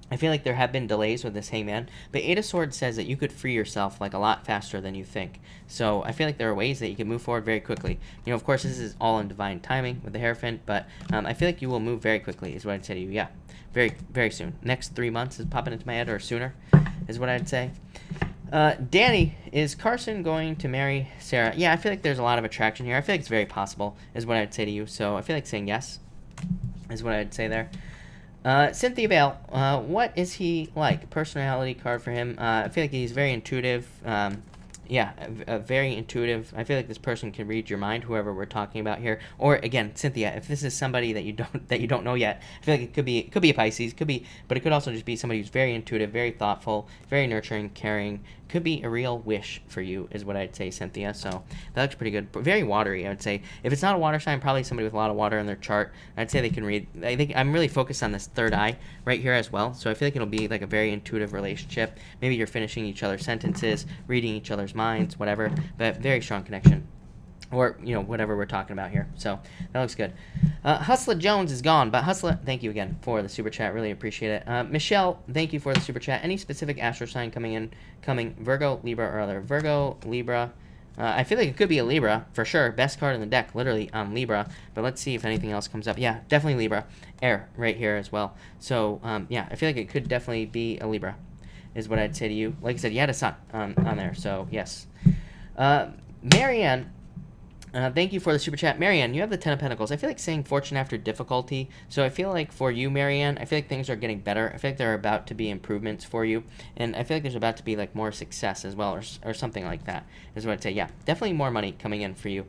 [SPEAKER 1] I feel like there have been delays with this Hangman, but Eight of Swords says that you could free yourself like a lot faster than you think. So I feel like there are ways that you can move forward very quickly. Of course, this is all in divine timing with the Hierophant, but I feel like you will move very quickly is what I'd say to you. Yeah, very, very soon. Next 3 months is popping into my head, or sooner is what I'd say. Danny, is Carson going to marry Sarah? Yeah, I feel like there's a lot of attraction here. I feel like it's very possible is what I'd say to you. So I feel like saying yes is what I'd say there. Cynthia Bale, what is he like? Personality card for him. I feel like he's very intuitive. Very intuitive. I feel like this person can read your mind, whoever we're talking about here. Or again, Cynthia, if this is somebody that you don't know yet, I feel like it could be a Pisces, but it could also just be somebody who's very intuitive, very thoughtful, very nurturing, caring. Could be a real wish for you, is what I'd say, Cynthia. So that looks pretty good. But very watery, I would say. If it's not a water sign, probably somebody with a lot of water in their chart. I'd say they can read. I think I'm really focused on this third eye right here as well. So I feel like it'll be like a very intuitive relationship. Maybe you're finishing each other's sentences, reading each other's minds, whatever. But very strong connection. Or, whatever we're talking about here. So that looks good. Hustler Jones is gone, but Hustler, thank you again for the super chat. Really appreciate it. Michelle, thank you for the super chat. Any specific astro sign coming? Virgo, Libra, or other? Virgo, Libra. I feel like it could be a Libra, for sure. Best card in the deck, literally, on Libra. But let's see if anything else comes up. Yeah, definitely Libra. Air, right here as well. So, I feel like it could definitely be a Libra, is what I'd say to you. Like I said, you had a sun on there, so yes. Marianne, thank you for the super chat. Marianne, you have the Ten of Pentacles. I feel like saying fortune after difficulty. So I feel like for you, Marianne, I feel like things are getting better. I feel like there are about to be improvements for you. And I feel like there's about to be like more success as well, or something like that, is what I'd say. Yeah, definitely more money coming in for you.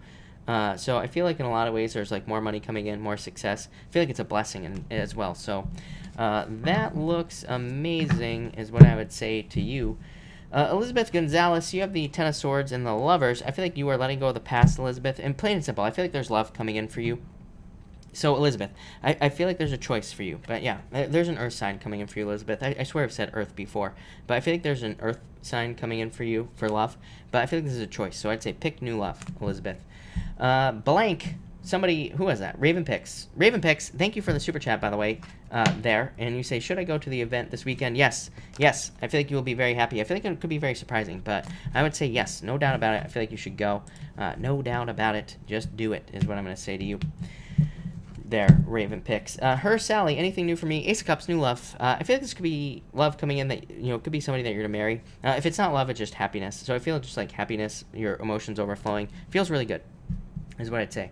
[SPEAKER 1] So I feel like in a lot of ways there's like more money coming in, more success. I feel like it's a blessing as well. So that looks amazing, is what I would say to you. Elizabeth Gonzalez, you have the Ten of Swords and the Lovers. I feel like you are letting go of the past, Elizabeth. And plain and simple, I feel like there's love coming in for you. So, Elizabeth, I feel like there's a choice for you. But yeah, there's an Earth sign coming in for you, Elizabeth. I swear I've said Earth before. But I feel like there's an Earth sign coming in for you for love. But I feel like this is a choice. So I'd say pick new love, Elizabeth. Blank. Somebody, who was that? Raven Pix, thank you for the super chat, by the way, there. And you say, should I go to the event this weekend? Yes. I feel like you will be very happy. I feel like it could be very surprising, but I would say yes. No doubt about it. I feel like you should go. No doubt about it. Just do it, is what I'm going to say to you. There, Raven Pix. Her Sally, anything new for me? Ace of Cups, new love. I feel like this could be love coming in that, could be somebody that you're going to marry. If it's not love, it's just happiness. So I feel just like happiness, your emotions overflowing. Feels really good, is what I'd say.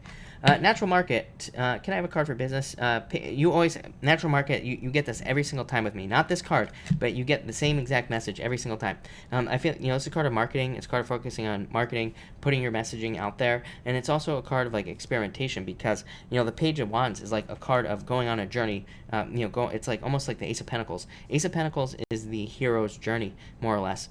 [SPEAKER 1] Natural Market, can I have a card for business? You always, Natural Market, you get this every single time with me. Not this card, but you get the same exact message every single time. I feel, it's a card of marketing. It's a card of focusing on marketing, putting your messaging out there. And it's also a card of, like, experimentation because, the Page of Wands is, like, a card of going on a journey. It's, like, almost like the Ace of Pentacles. Ace of Pentacles is the hero's journey, more or less.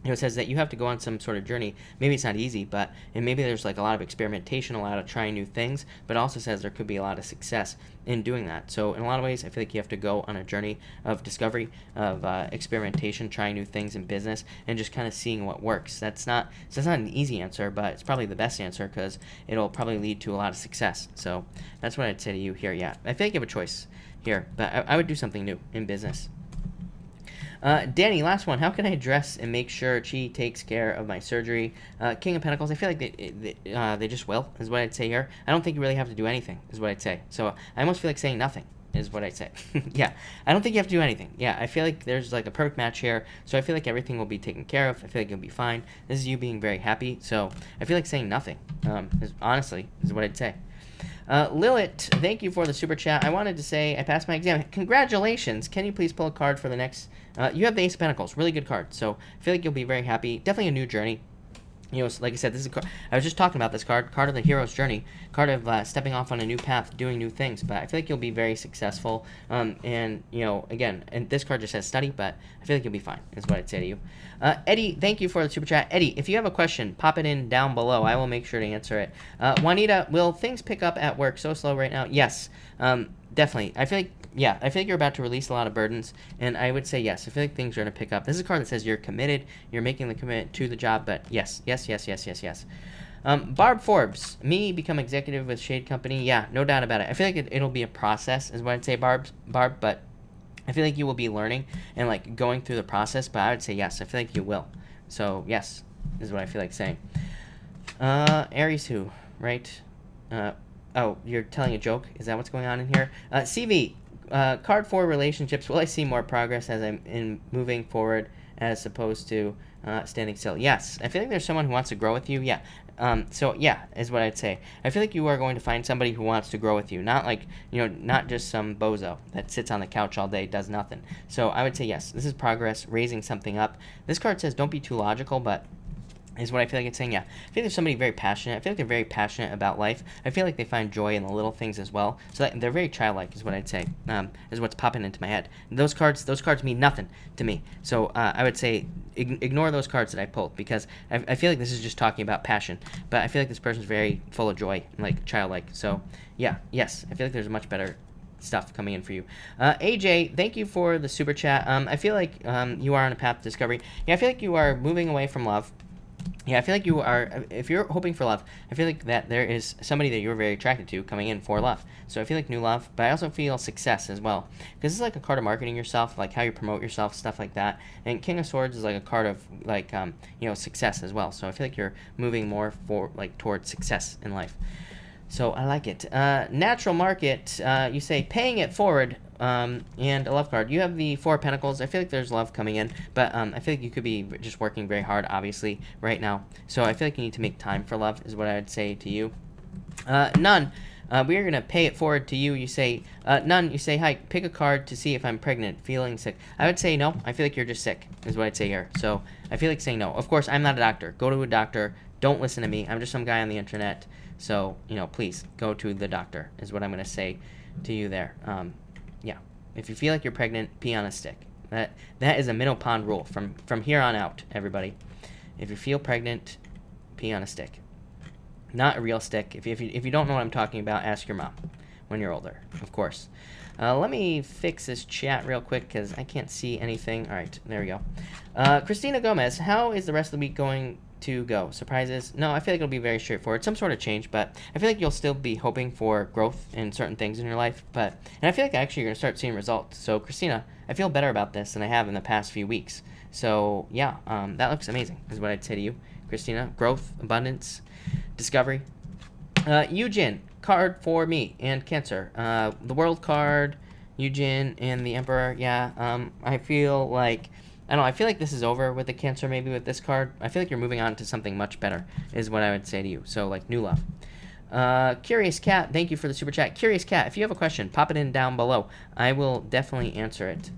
[SPEAKER 1] It says that you have to go on some sort of journey. Maybe it's not easy, and maybe there's like a lot of experimentation, a lot of trying new things, but it also says there could be a lot of success in doing that. So in a lot of ways, I feel like you have to go on a journey of discovery, of experimentation, trying new things in business, and just kind of seeing what works. That's not an easy answer, but it's probably the best answer because it'll probably lead to a lot of success. So that's what I'd say to you here. Yeah, I feel like you have a choice here, but I would do something new in business. Danny, last one. How can I dress and make sure Chi takes care of my surgery? King of Pentacles, I feel like they just will, is what I'd say here. I don't think you really have to do anything, is what I'd say. So I almost feel like saying nothing, is what I'd say. Yeah, I don't think you have to do anything. Yeah, I feel like there's like a perfect match here. So I feel like everything will be taken care of. I feel like you'll be fine. This is you being very happy. So I feel like saying nothing, honestly, is what I'd say. Lilith, thank you for the super chat. I wanted to say I passed my exam. Congratulations. Can you please pull a card for the next... you have the Ace of Pentacles. Really good card. So I feel like you'll be very happy. Definitely a new journey. You know, like I said, this is I was just talking about this card of the hero's journey, card of stepping off on a new path, doing new things. But I feel like you'll be very successful. And you know, again, and this card just says study, but I feel like you'll be fine. Is what I'd say to you. Eddie, thank you for the super chat. Eddie, if you have a question, pop it in down below. I will make sure to answer it. Juanita, will things pick up at work? So slow right now. Yes, definitely. I feel like. Yeah, I feel like you're about to release a lot of burdens, and I would say yes. I feel like things are going to pick up. This is a card that says you're committed, you're making the commitment to the job, but yes. Barb Forbes, me become executive with Shade Company. Yeah, no doubt about it. I feel like it'll be a process, is what I'd say, Barb, but I feel like you will be learning and like going through the process, but I would say yes. I feel like you will. So yes, is what I feel like saying. Aries who, right? Oh, you're telling a joke? Is that what's going on in here? CV. Card 4 relationships. Will I see more progress as I'm in moving forward as opposed to standing still? Yes. I feel like there's someone who wants to grow with you. Yeah. So yeah, is what I'd say. I feel like you are going to find somebody who wants to grow with you. Not like, you know, not just some bozo that sits on the couch all day, does nothing. So I would say yes. This is progress, raising something up. This card says don't be too logical, but is what I feel like it's saying. Yeah, I feel like there's somebody very passionate. I feel like they're very passionate about life. I feel like they find joy in the little things as well. So that they're very childlike, is what I'd say. Is what's popping into my head. Those cards mean nothing to me. So I would say ignore those cards that I pulled, because I feel like this is just talking about passion. But I feel like this person's very full of joy, like childlike. So yeah, yes, I feel like there's much better stuff coming in for you. AJ, thank you for the super chat. I feel like you are on a path to discovery. Yeah, I feel like you are moving away from love. Yeah, I feel like you are, if you're hoping for love, I feel like that there is somebody that you're very attracted to coming in for love. So I feel like new love, but I also feel success as well. Because it's like a card of marketing yourself, like how you promote yourself, stuff like that. And King of Swords is like a card of, like, you know, success as well. So I feel like you're moving more towards success in life. So I like it. Natural market, you say paying it forward, and a love card. You have the Four of Pentacles. I feel like there's love coming in, but I feel like you could be just working very hard, obviously, right now. So I feel like you need to make time for love, is what I'd say to you. None. We are going to pay it forward to you. You say, none. You say, hi, pick a card to see if I'm pregnant, feeling sick. I would say no. I feel like you're just sick, is what I'd say here. So I feel like saying no. Of course, I'm not a doctor. Go to a doctor. Don't listen to me. I'm just some guy on the internet. So, you know, please go to the doctor, is what I'm going to say to you there. Yeah. If you feel like you're pregnant, pee on a stick. That is a minnow pond rule from here on out, everybody. If you feel pregnant, pee on a stick. Not a real stick. If you don't know what I'm talking about, ask your mom when you're older, of course. Let me fix this chat real quick because I can't see anything. All right, there we go. Christina Gomez, how is the rest of the week going to go? Surprises? No, I feel like it'll be very straightforward. Some sort of change, but I feel like you'll still be hoping for growth in certain things in your life. And I feel like actually you're going to start seeing results. So, Christina, I feel better about this than I have in the past few weeks. So, yeah, that looks amazing, is what I'd say to you, Christina. Growth, abundance, discovery. Eugen, card for me and Cancer. The World card, Eugen, and the Emperor. Yeah, I feel like... I don't know, I feel like this is over with the Cancer, maybe with this card. I feel like you're moving on to something much better, is what I would say to you. So, like, new love. Curious Cat, thank you for the super chat. Curious Cat, if you have a question, pop it in down below. I will definitely answer it.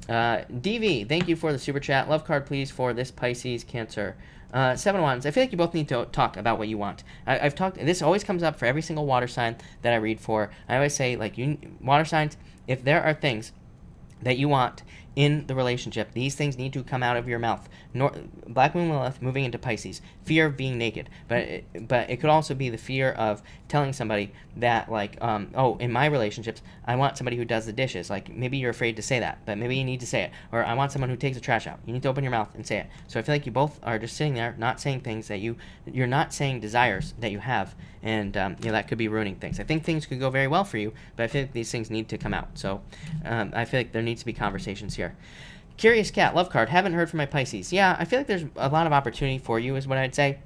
[SPEAKER 1] DV, thank you for the super chat. Love card, please, for this Pisces Cancer. Seven Wands, I feel like you both need to talk about what you want. I've talked, this always comes up for every single water sign that I read for. I always say, like, water signs, if there are things that you want in the relationship, these things need to come out of your mouth. Black Moon Lilith moving into Pisces, fear of being naked, but it could also be the fear of telling somebody that, like, oh, in my relationships, I want somebody who does the dishes. Like, maybe you're afraid to say that, but maybe you need to say it. Or I want someone who takes the trash out. You need to open your mouth and say it. So I feel like you both are just sitting there, not saying things that you're not saying desires that you have, and that could be ruining things. I think things could go very well for you, but I feel like these things need to come out. So I feel like there needs to be conversations here. Curious Cat, love card, haven't heard from my Pisces. Yeah, I feel like there's a lot of opportunity for you, is what I'd say.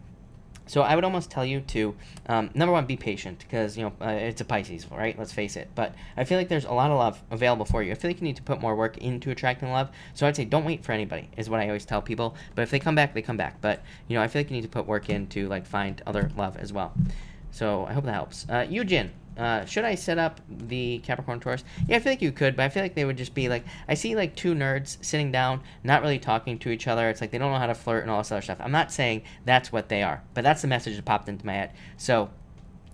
[SPEAKER 1] So I would almost tell you to, number one, be patient, because, it's a Pisces, right? Let's face it. But I feel like there's a lot of love available for you. I feel like you need to put more work into attracting love. So I'd say don't wait for anybody, is what I always tell people. But if they come back, they come back. But, I feel like you need to put work in to, like, find other love as well. So I hope that helps. Eugen, should I set up the Capricorn Taurus? Yeah, I feel like you could, but I feel like they would just be like, I see like two nerds sitting down, not really talking to each other. It's like they don't know how to flirt and all this other stuff. I'm not saying that's what they are, but that's the message that popped into my head. So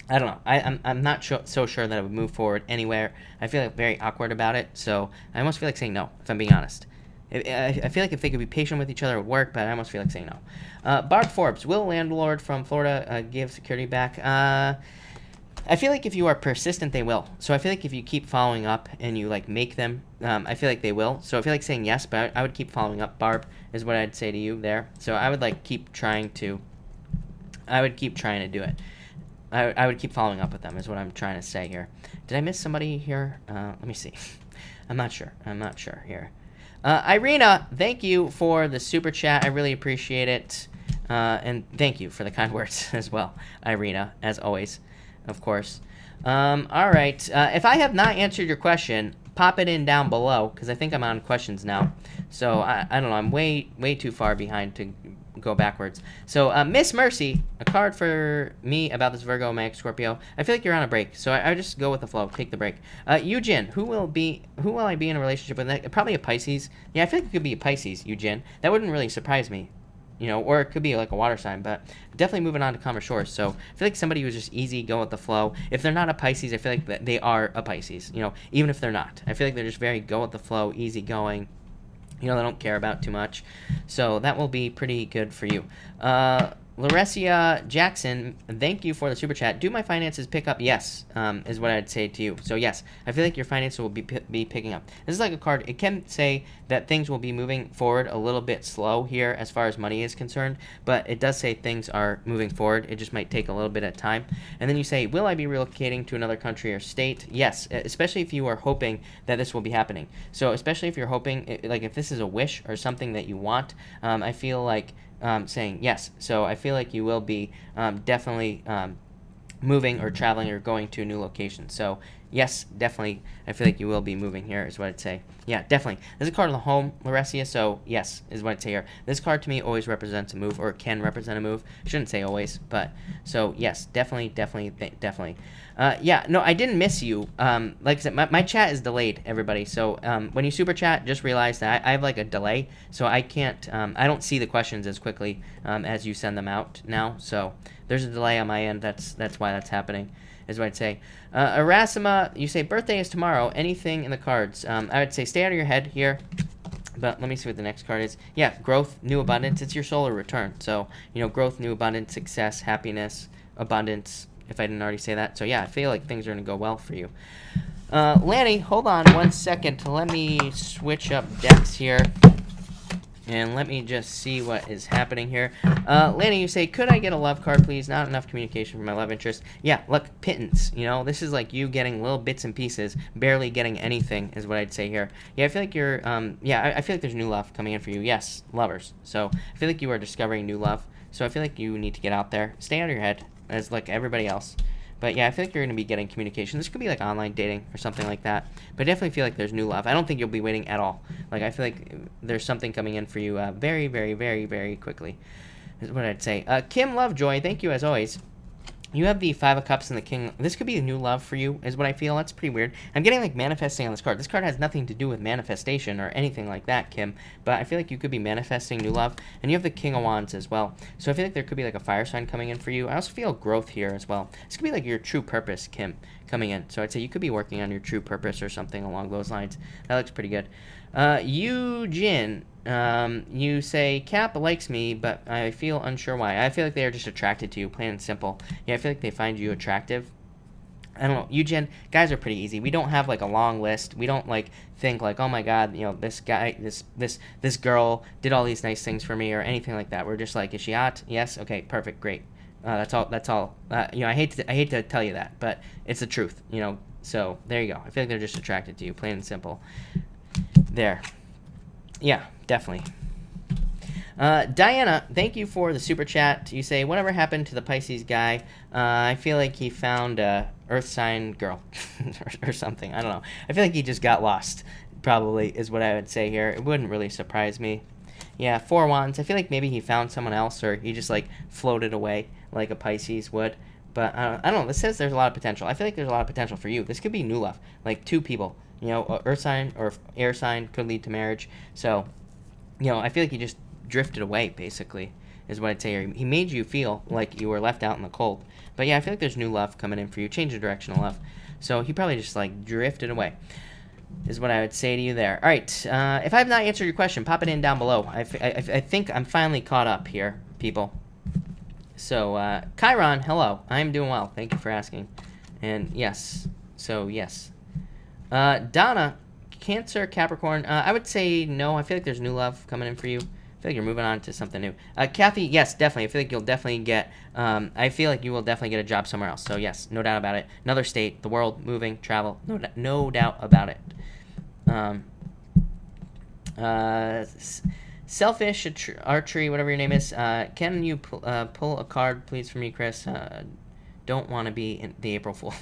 [SPEAKER 1] I don't know. I'm not so sure that it would move forward anywhere. I feel like very awkward about it. So I almost feel like saying no, if I'm being honest. I feel like if they could be patient with each other, it would work, but I almost feel like saying no. Barb Forbes, will landlord from Florida give security back? I feel like if you are persistent, they will. So I feel like if you keep following up and you like make them, I feel like they will. So I feel like saying yes, but I would keep following up. Barb is what I'd say to you there. So I would like keep trying to. I would keep trying to do it. I would keep following up with them is what I'm trying to say here. Did I miss somebody here? Let me see. I'm not sure here. Irina, thank you for the super chat. I really appreciate it. And thank you for the kind words as well, Irina, as always, of course. All right. If I have not answered your question, pop it in down below, because I think I'm on questions now. So I don't know. I'm way too far behind to go backwards. So Miss Mercy, a card for me about this Virgo, Mag, Scorpio. I feel like you're on a break, so I just go with the flow. Take the break. Eugen, who will I be in a relationship with? Probably a Pisces. Yeah, I feel like it could be a Pisces, Eugen. That wouldn't really surprise me. You know, or it could be like a water sign, but definitely moving on to calmer shores. So I feel like somebody who's just easy, go with the flow. If they're not a Pisces, I feel like they are a Pisces. You know, even if they're not, I feel like they're just very go with the flow, easy going. You know, they don't care about too much. So that will be pretty good for you. Laressia Jackson, thank you for the super chat. Do my finances pick up? Yes, is what I'd say to you. So yes, I feel like your finances will be picking up. This is like a card. It can say that things will be moving forward a little bit slow here as far as money is concerned, but it does say things are moving forward. It just might take a little bit of time. And then you say, will I be relocating to another country or state? Yes, especially if you are hoping that this will be happening. So especially if you're hoping, like if this is a wish or something that you want, I feel like saying yes. So I feel like you will be definitely moving or traveling or going to a new location. So yes, definitely, I feel like you will be moving here is what I'd say. Yeah, definitely. There's a card on the home, Laressia, so yes, is what I'd say here. This card to me always represents a move, or can represent a move. I shouldn't say always, but so yes, definitely. Yeah, no, I didn't miss you. Like I said, my chat is delayed, everybody. So when you super chat, just realize that I have like a delay, so I can't, I don't see the questions as quickly as you send them out now. So there's a delay on my end. That's why that's happening, is what I'd say. Erasima, you say birthday is tomorrow. Anything in the cards? I would say stay out of your head here. But let me see what the next card is. Yeah, growth, new abundance. It's your solar return. So, you know, growth, new abundance, success, happiness, abundance, if I didn't already say that. So, yeah, I feel like things are going to go well for you. Lanny, hold on 1 second. Let me switch up decks here. And let me just see what is happening here. Lanny, you say, could I get a love card, please? Not enough communication for my love interest. Yeah, look, pittance. You know, this is like you getting little bits and pieces, barely getting anything is what I'd say here. Yeah, I feel like you're, I feel like there's new love coming in for you. Yes, lovers. So I feel like you are discovering new love. So I feel like you need to get out there. Stay out of your head, as like everybody else. But yeah, I feel like you're going to be getting communication. This could be like online dating or something like that. But I definitely feel like there's new love. I don't think you'll be waiting at all. Like, I feel like there's something coming in for you very, very, very, very quickly, is what I'd say. Kim Lovejoy, thank you as always. You have the Five of Cups and the King. This could be a new love for you, is what I feel. That's pretty weird. I'm getting, like, manifesting on this card. This card has nothing to do with manifestation or anything like that, Kim. But I feel like you could be manifesting new love. And you have the King of Wands as well. So I feel like there could be, like, a fire sign coming in for you. I also feel growth here as well. This could be, like, your true purpose, Kim, coming in. So I'd say you could be working on your true purpose or something along those lines. That looks pretty good. Eugene, you say, Cap likes me, but I feel unsure why. I feel like they are just attracted to you, plain and simple. Yeah, I feel like they find you attractive. I don't know, Eugene, guys are pretty easy. We don't have, like, a long list. We don't, like, think, like, oh, my God, you know, this guy, this girl did all these nice things for me or anything like that. We're just like, is she hot? Yes? Okay, perfect, great. That's all. You know, I hate to tell you that, but it's the truth, you know. So, there you go. I feel like they're just attracted to you, plain and simple. There. Yeah, definitely. Diana, thank you for the super chat. You say, whatever happened to the Pisces guy? I feel like he found a Earth sign girl or something. I don't know. I feel like he just got lost, probably, is what I would say here. It wouldn't really surprise me. Yeah, Four Wands. I feel like maybe he found someone else or he just, like, floated away like a Pisces would. But I don't know. This says there's a lot of potential. I feel like there's a lot of potential for you. This could be new love, like two people. You know, earth sign or air sign could lead to marriage. So, you know, I feel like you just drifted away, basically, is what I'd say. He made you feel like you were left out in the cold. But yeah, I feel like there's new love coming in for you. Change the direction of love. So he probably just like drifted away, is what I would say to you there. All right. If I have not answered your question, pop it in down below. I think I'm finally caught up here, people. So, Chiron, hello. I'm doing well. Thank you for asking. And yes. So, yes. Donna, Cancer, Capricorn. I would say no. I feel like there's new love coming in for you. I feel like you're moving on to something new. Kathy, yes, definitely. I feel like you'll definitely get, I feel like you will definitely get a job somewhere else. So, yes, no doubt about it. Another state, the world, moving, travel. No doubt about it. Selfish archery, whatever your name is. Can you pull a card, please, for me, Chris? Don't want to be in the April Fool.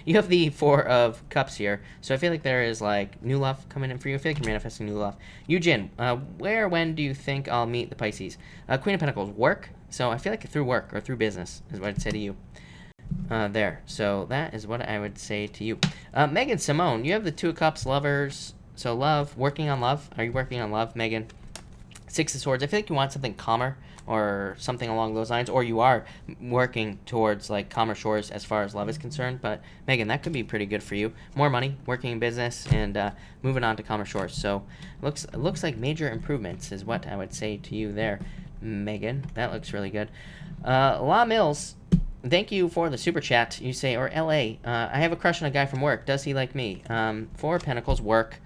[SPEAKER 1] You have the Four of Cups here, so I feel like there is like new love coming in for you. I feel like you're manifesting new love. Eugene, when do you think I'll meet the Pisces? Queen of Pentacles, work. So I feel like through work or through business is what I'd say to you. There. So that is what I would say to you. Megan, Simone, you have the Two of Cups, lovers. So love, working on love. Are you working on love, Megan? Six of Swords. I feel like you want something calmer or something along those lines, or you are working towards like calmer shores as far as love is concerned. But Megan, that could be pretty good for you. More money, working in business, and moving on to calmer shores. So looks like major improvements is what I would say to you there, Megan. That looks really good. La Mills, thank you for the super chat. You say, or LA, I have a crush on a guy from work. Does he like me? Four of Pentacles, work.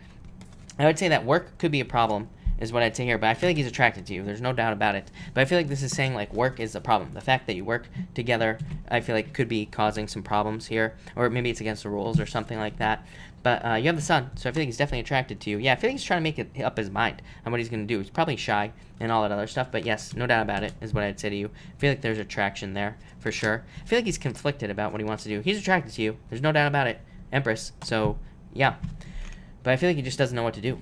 [SPEAKER 1] I would say that work could be a problem, is what I'd say here, but I feel like he's attracted to you. There's no doubt about it. But I feel like this is saying, like, work is the problem. The fact that you work together, I feel like could be causing some problems here, or maybe it's against the rules or something like that. But you have the sun, so I feel like he's definitely attracted to you. Yeah, I feel like he's trying to make it up his mind on what he's going to do. He's probably shy and all that other stuff, but yes, no doubt about it, is what I'd say to you. I feel like there's attraction there, for sure. I feel like he's conflicted about what he wants to do. He's attracted to you. There's no doubt about it. Empress, so, yeah. But I feel like he just doesn't know what to do.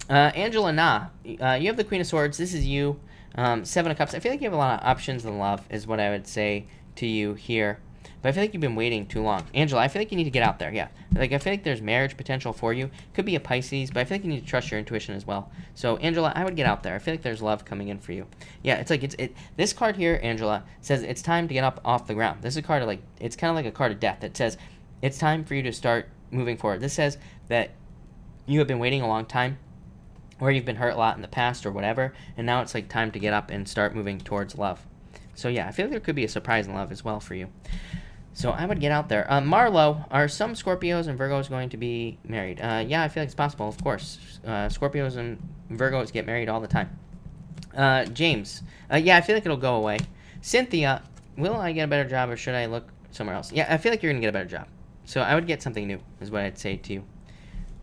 [SPEAKER 1] Angela Na, you have the Queen of Swords. This is you. Seven of Cups. I feel like you have a lot of options in love, is what I would say to you here. But I feel like you've been waiting too long. Angela, I feel like you need to get out there, yeah. Like, I feel like there's marriage potential for you. Could be a Pisces, but I feel like you need to trust your intuition as well. So, Angela, I would get out there. I feel like there's love coming in for you. Yeah, it's like, this card here, Angela, says it's time to get up off the ground. This is a card of, like, it's kind of like a card of death. It says it's time for you to start moving forward. This says that you have been waiting a long time, or you've been hurt a lot in the past or whatever, and now it's like time to get up and start moving towards love. So yeah, I feel like there could be a surprise in love as well for you. So I would get out there. Marlo, are some Scorpios and Virgos going to be married? Yeah, I feel like it's possible, of course. Scorpios and Virgos get married all the time. James, yeah, I feel like it'll go away. Cynthia, will I get a better job or should I look somewhere else? Yeah, I feel like you're going to get a better job. So I would get something new, is what I'd say to you.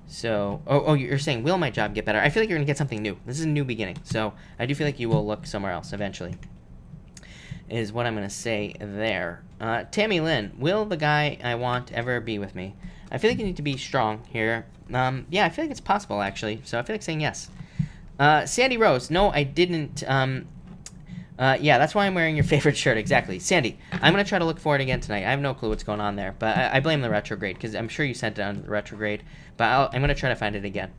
[SPEAKER 1] So, you're saying, will my job get better? I feel like you're going to get something new. This is a new beginning. So, I do feel like you will look somewhere else eventually, is what I'm going to say there. Tammy Lynn, will the guy I want ever be with me? I feel like you need to be strong here. Yeah, I feel like it's possible, actually. So, I feel like saying yes. Sandy Rose, no, I didn't. Yeah, that's why I'm wearing your favorite shirt. Exactly. Sandy, I'm going to try to look for it again tonight. I have no clue what's going on there, but I blame the retrograde, because I'm sure you sent it on the retrograde, but I'm going to try to find it again.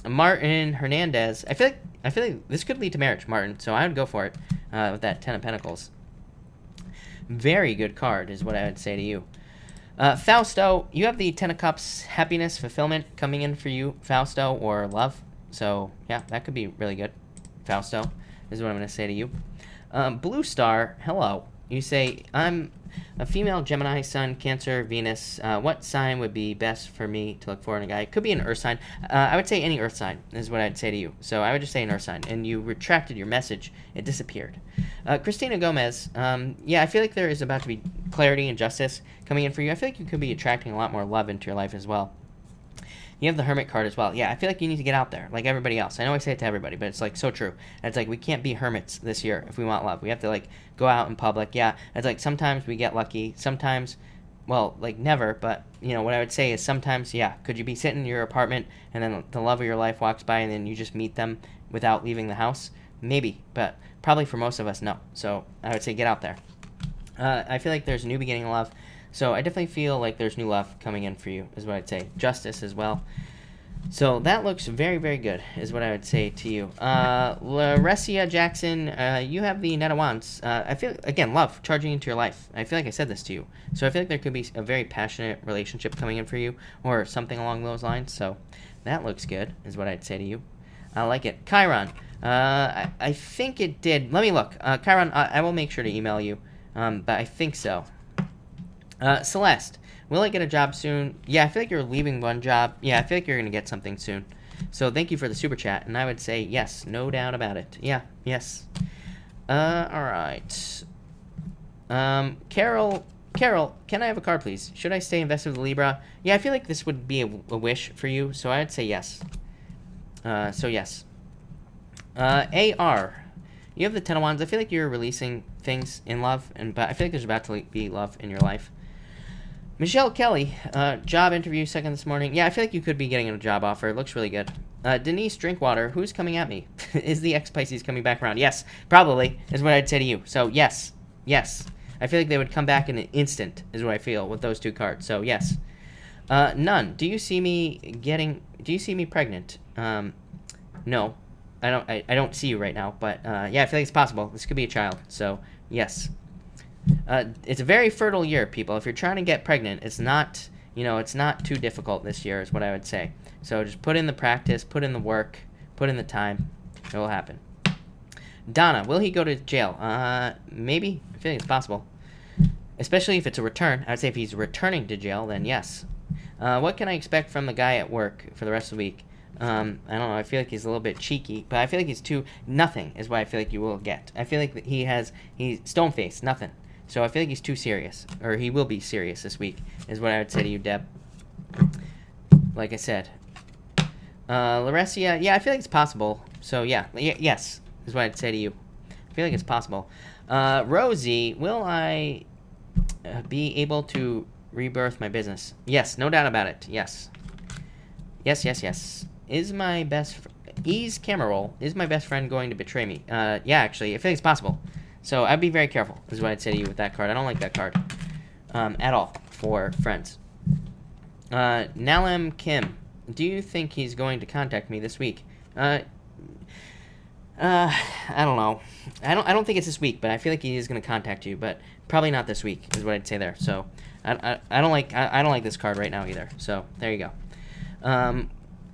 [SPEAKER 1] Martin Hernandez, I feel like this could lead to marriage, Martin, so I would go for it with that Ten of Pentacles. Very good card is what I would say to you. Fausto, you have the Ten of Cups, happiness, fulfillment coming in for you, Fausto, or love. So, yeah, that could be really good, Fausto. Is what I'm going to say to you. Blue Star, hello. You say, I'm a female, Gemini, Sun, Cancer, Venus. What sign would be best for me to look for in a guy? It could be an earth sign. I would say any earth sign is what I'd say to you. So I would just say an earth sign. And you retracted your message. It disappeared. Christina Gomez, yeah, I feel like there is about to be clarity and justice coming in for you. I feel like you could be attracting a lot more love into your life as well. You have the Hermit card as well. Yeah, I feel like you need to get out there, like everybody else. I know I say it to everybody, but it's, like, so true. And it's like, we can't be hermits this year if we want love. We have to, like, go out in public. Yeah, it's like, sometimes we get lucky. Sometimes, well, like, never. But, you know, what I would say is sometimes, yeah, could you be sitting in your apartment and then the love of your life walks by and then you just meet them without leaving the house? Maybe, but probably for most of us, no. So I would say get out there. I feel like there's a new beginning in love. So I definitely feel like there's new love coming in for you, is what I'd say. Justice as well. So that looks very, very good, is what I would say to you. Laressia Jackson, you have the Knight of Wands. I feel, again, love charging into your life. I feel like I said this to you. So I feel like there could be a very passionate relationship coming in for you, or something along those lines. So that looks good, is what I'd say to you. I like it. Chiron, I think it did. Let me look. Chiron, I will make sure to email you, but I think so. Celeste, will I get a job soon? Yeah, I feel like you're leaving one job. Yeah, I feel like you're going to get something soon. So thank you for the super chat, and I would say yes, no doubt about it. Yeah, yes. All right. Carol, can I have a card, please? Should I stay invested with Libra? Yeah, I feel like this would be a wish for you, so I would say yes. So yes. AR, you have the Ten of Wands. I feel like you're releasing things in love, but I feel like there's about to be love in your life. Michelle Kelly, job interview second this morning. Yeah, I feel like you could be getting a job offer. It looks really good. Denise Drinkwater, who's coming at me? Is the ex-Pisces coming back around? Yes, probably, is what I'd say to you. So, yes. I feel like they would come back in an instant, is what I feel, with those two cards. So, yes. None. Do you see me pregnant? No. I don't see you right now, but, yeah, I feel like it's possible. This could be a child. So, yes. It's a very fertile year, people. If you're trying to get pregnant, it's not too difficult this year, is what I would say. So just put in the practice, put in the work, put in the time. It will happen. Donna, will he go to jail? Maybe. I feel like it's possible. Especially if it's a return. I would say if he's returning to jail, then yes. What can I expect from the guy at work for the rest of the week? I don't know. I feel like he's a little bit cheeky, but I feel like nothing is what I feel like you will get. I feel like he's stone-faced, nothing. So I feel like he's too serious, or he will be serious this week, is what I would say to you, Deb. Like I said. Laressia, yeah, I feel like it's possible. So yeah, yes, is what I'd say to you. I feel like it's possible. Rosie, will I be able to rebirth my business? Yes, no doubt about it. Yes. Yes. Is my best friend going to betray me? Yeah, actually, I feel like it's possible. So I'd be very careful, is what I'd say to you with that card. I don't like that card at all for friends. Nalem Kim, do you think he's going to contact me this week? I don't know. I don't think it's this week, but I feel like he is going to contact you, but probably not this week, is what I'd say there. So I don't like this card right now either. So there you go.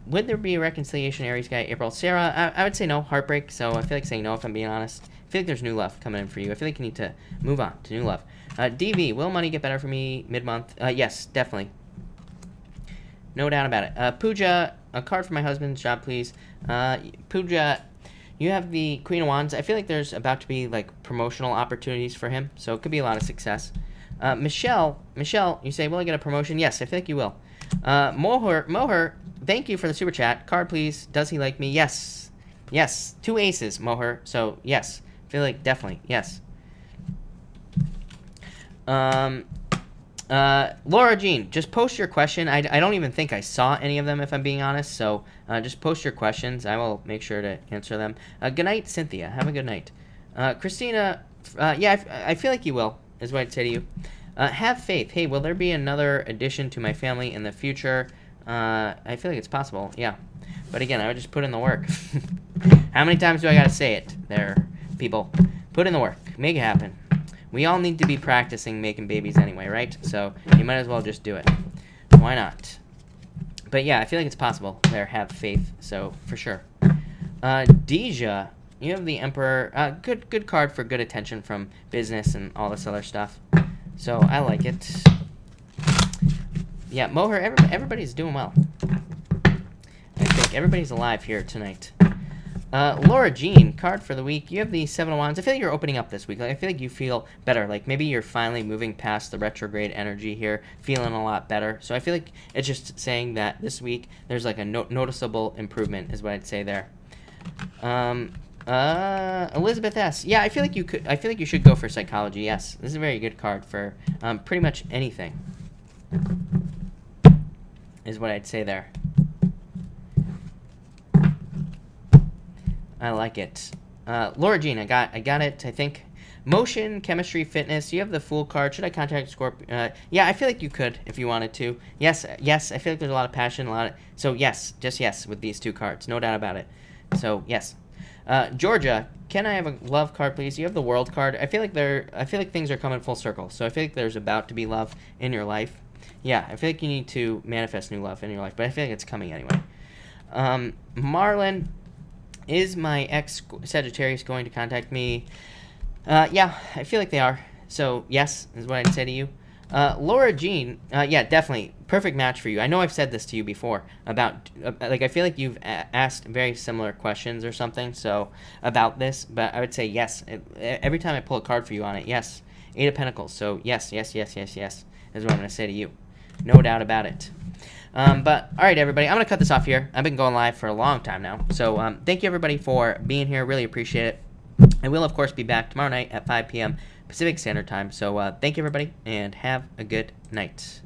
[SPEAKER 1] Would there be a reconciliation, Aries guy, April? Sarah, I would say no. Heartbreak. So I feel like saying no if I'm being honest. I feel like there's new love coming in for you. I feel like you need to move on to new love. DV, will money get better for me mid-month? Yes, definitely. No doubt about it. Pooja, a card for my husband's job, please. Pooja, you have the Queen of Wands. I feel like there's about to be, like, promotional opportunities for him, so it could be a lot of success. Michelle, you say, will I get a promotion? Yes, I feel like you will. Moher, thank you for the super chat. Card, please. Does he like me? Yes. 2 aces, Moher, so yes. I feel like definitely, yes. Laura Jean, just post your question. I don't even think I saw any of them, if I'm being honest, so just post your questions. I will make sure to answer them. Good night, Cynthia. Have a good night. Christina, yeah, I feel like you will, is what I'd say to you. Have faith. Hey, will there be another addition to my family in the future? I feel like it's possible, yeah. But again, I would just put in the work. How many times do I gotta say it there, people? Put in the work. Make it happen. We all need to be practicing making babies anyway, right? So you might as well just do it. Why not? But yeah, I feel like it's possible. There, have faith. So for sure. Deja, you have the Emperor. Good card for good attention from business and all this other stuff. So I like it. Yeah, Moher, everybody's doing well. I think everybody's alive here tonight. Laura Jean, card for the week. You have the Seven of Wands. I feel like you're opening up this week. Like, I feel like you feel better. Like, maybe you're finally moving past the retrograde energy here, feeling a lot better. So I feel like it's just saying that this week there's like a noticeable improvement is what I'd say there. Elizabeth S. Yeah, I feel like you should go for psychology. Yes, this is a very good card for pretty much anything. Is what I'd say there. I like it. Laura Jean, I got it, I think. Motion, chemistry, fitness. You have the Fool card. Should I contact Scorpio? Yeah, I feel like you could if you wanted to. Yes, yes. I feel like there's a lot of passion, a lot of. So yes, just yes with these two cards, no doubt about it. So yes. Georgia, can I have a love card, please? You have the World card. I feel like things are coming full circle. So I feel like there's about to be love in your life. Yeah, I feel like you need to manifest new love in your life, but I feel like it's coming anyway. Marlon, is my ex Sagittarius going to contact me? Yeah, I feel like they are. So, yes, is what I'd say to you. Laura Jean, yeah, definitely. Perfect match for you. I know I've said this to you before about, like, I feel like you've asked very similar questions or something, so, about this, but I would say yes. Every time I pull a card for you on it, yes. 8 of Pentacles, so yes, yes, yes, yes, yes, is what I'm going to say to you. No doubt about it. But, all right, everybody, I'm going to cut this off here. I've been going live for a long time now, so thank you, everybody, for being here. Really appreciate it. I will, of course, be back tomorrow night at 5 p.m. Pacific Standard Time. So thank you, everybody, and have a good night.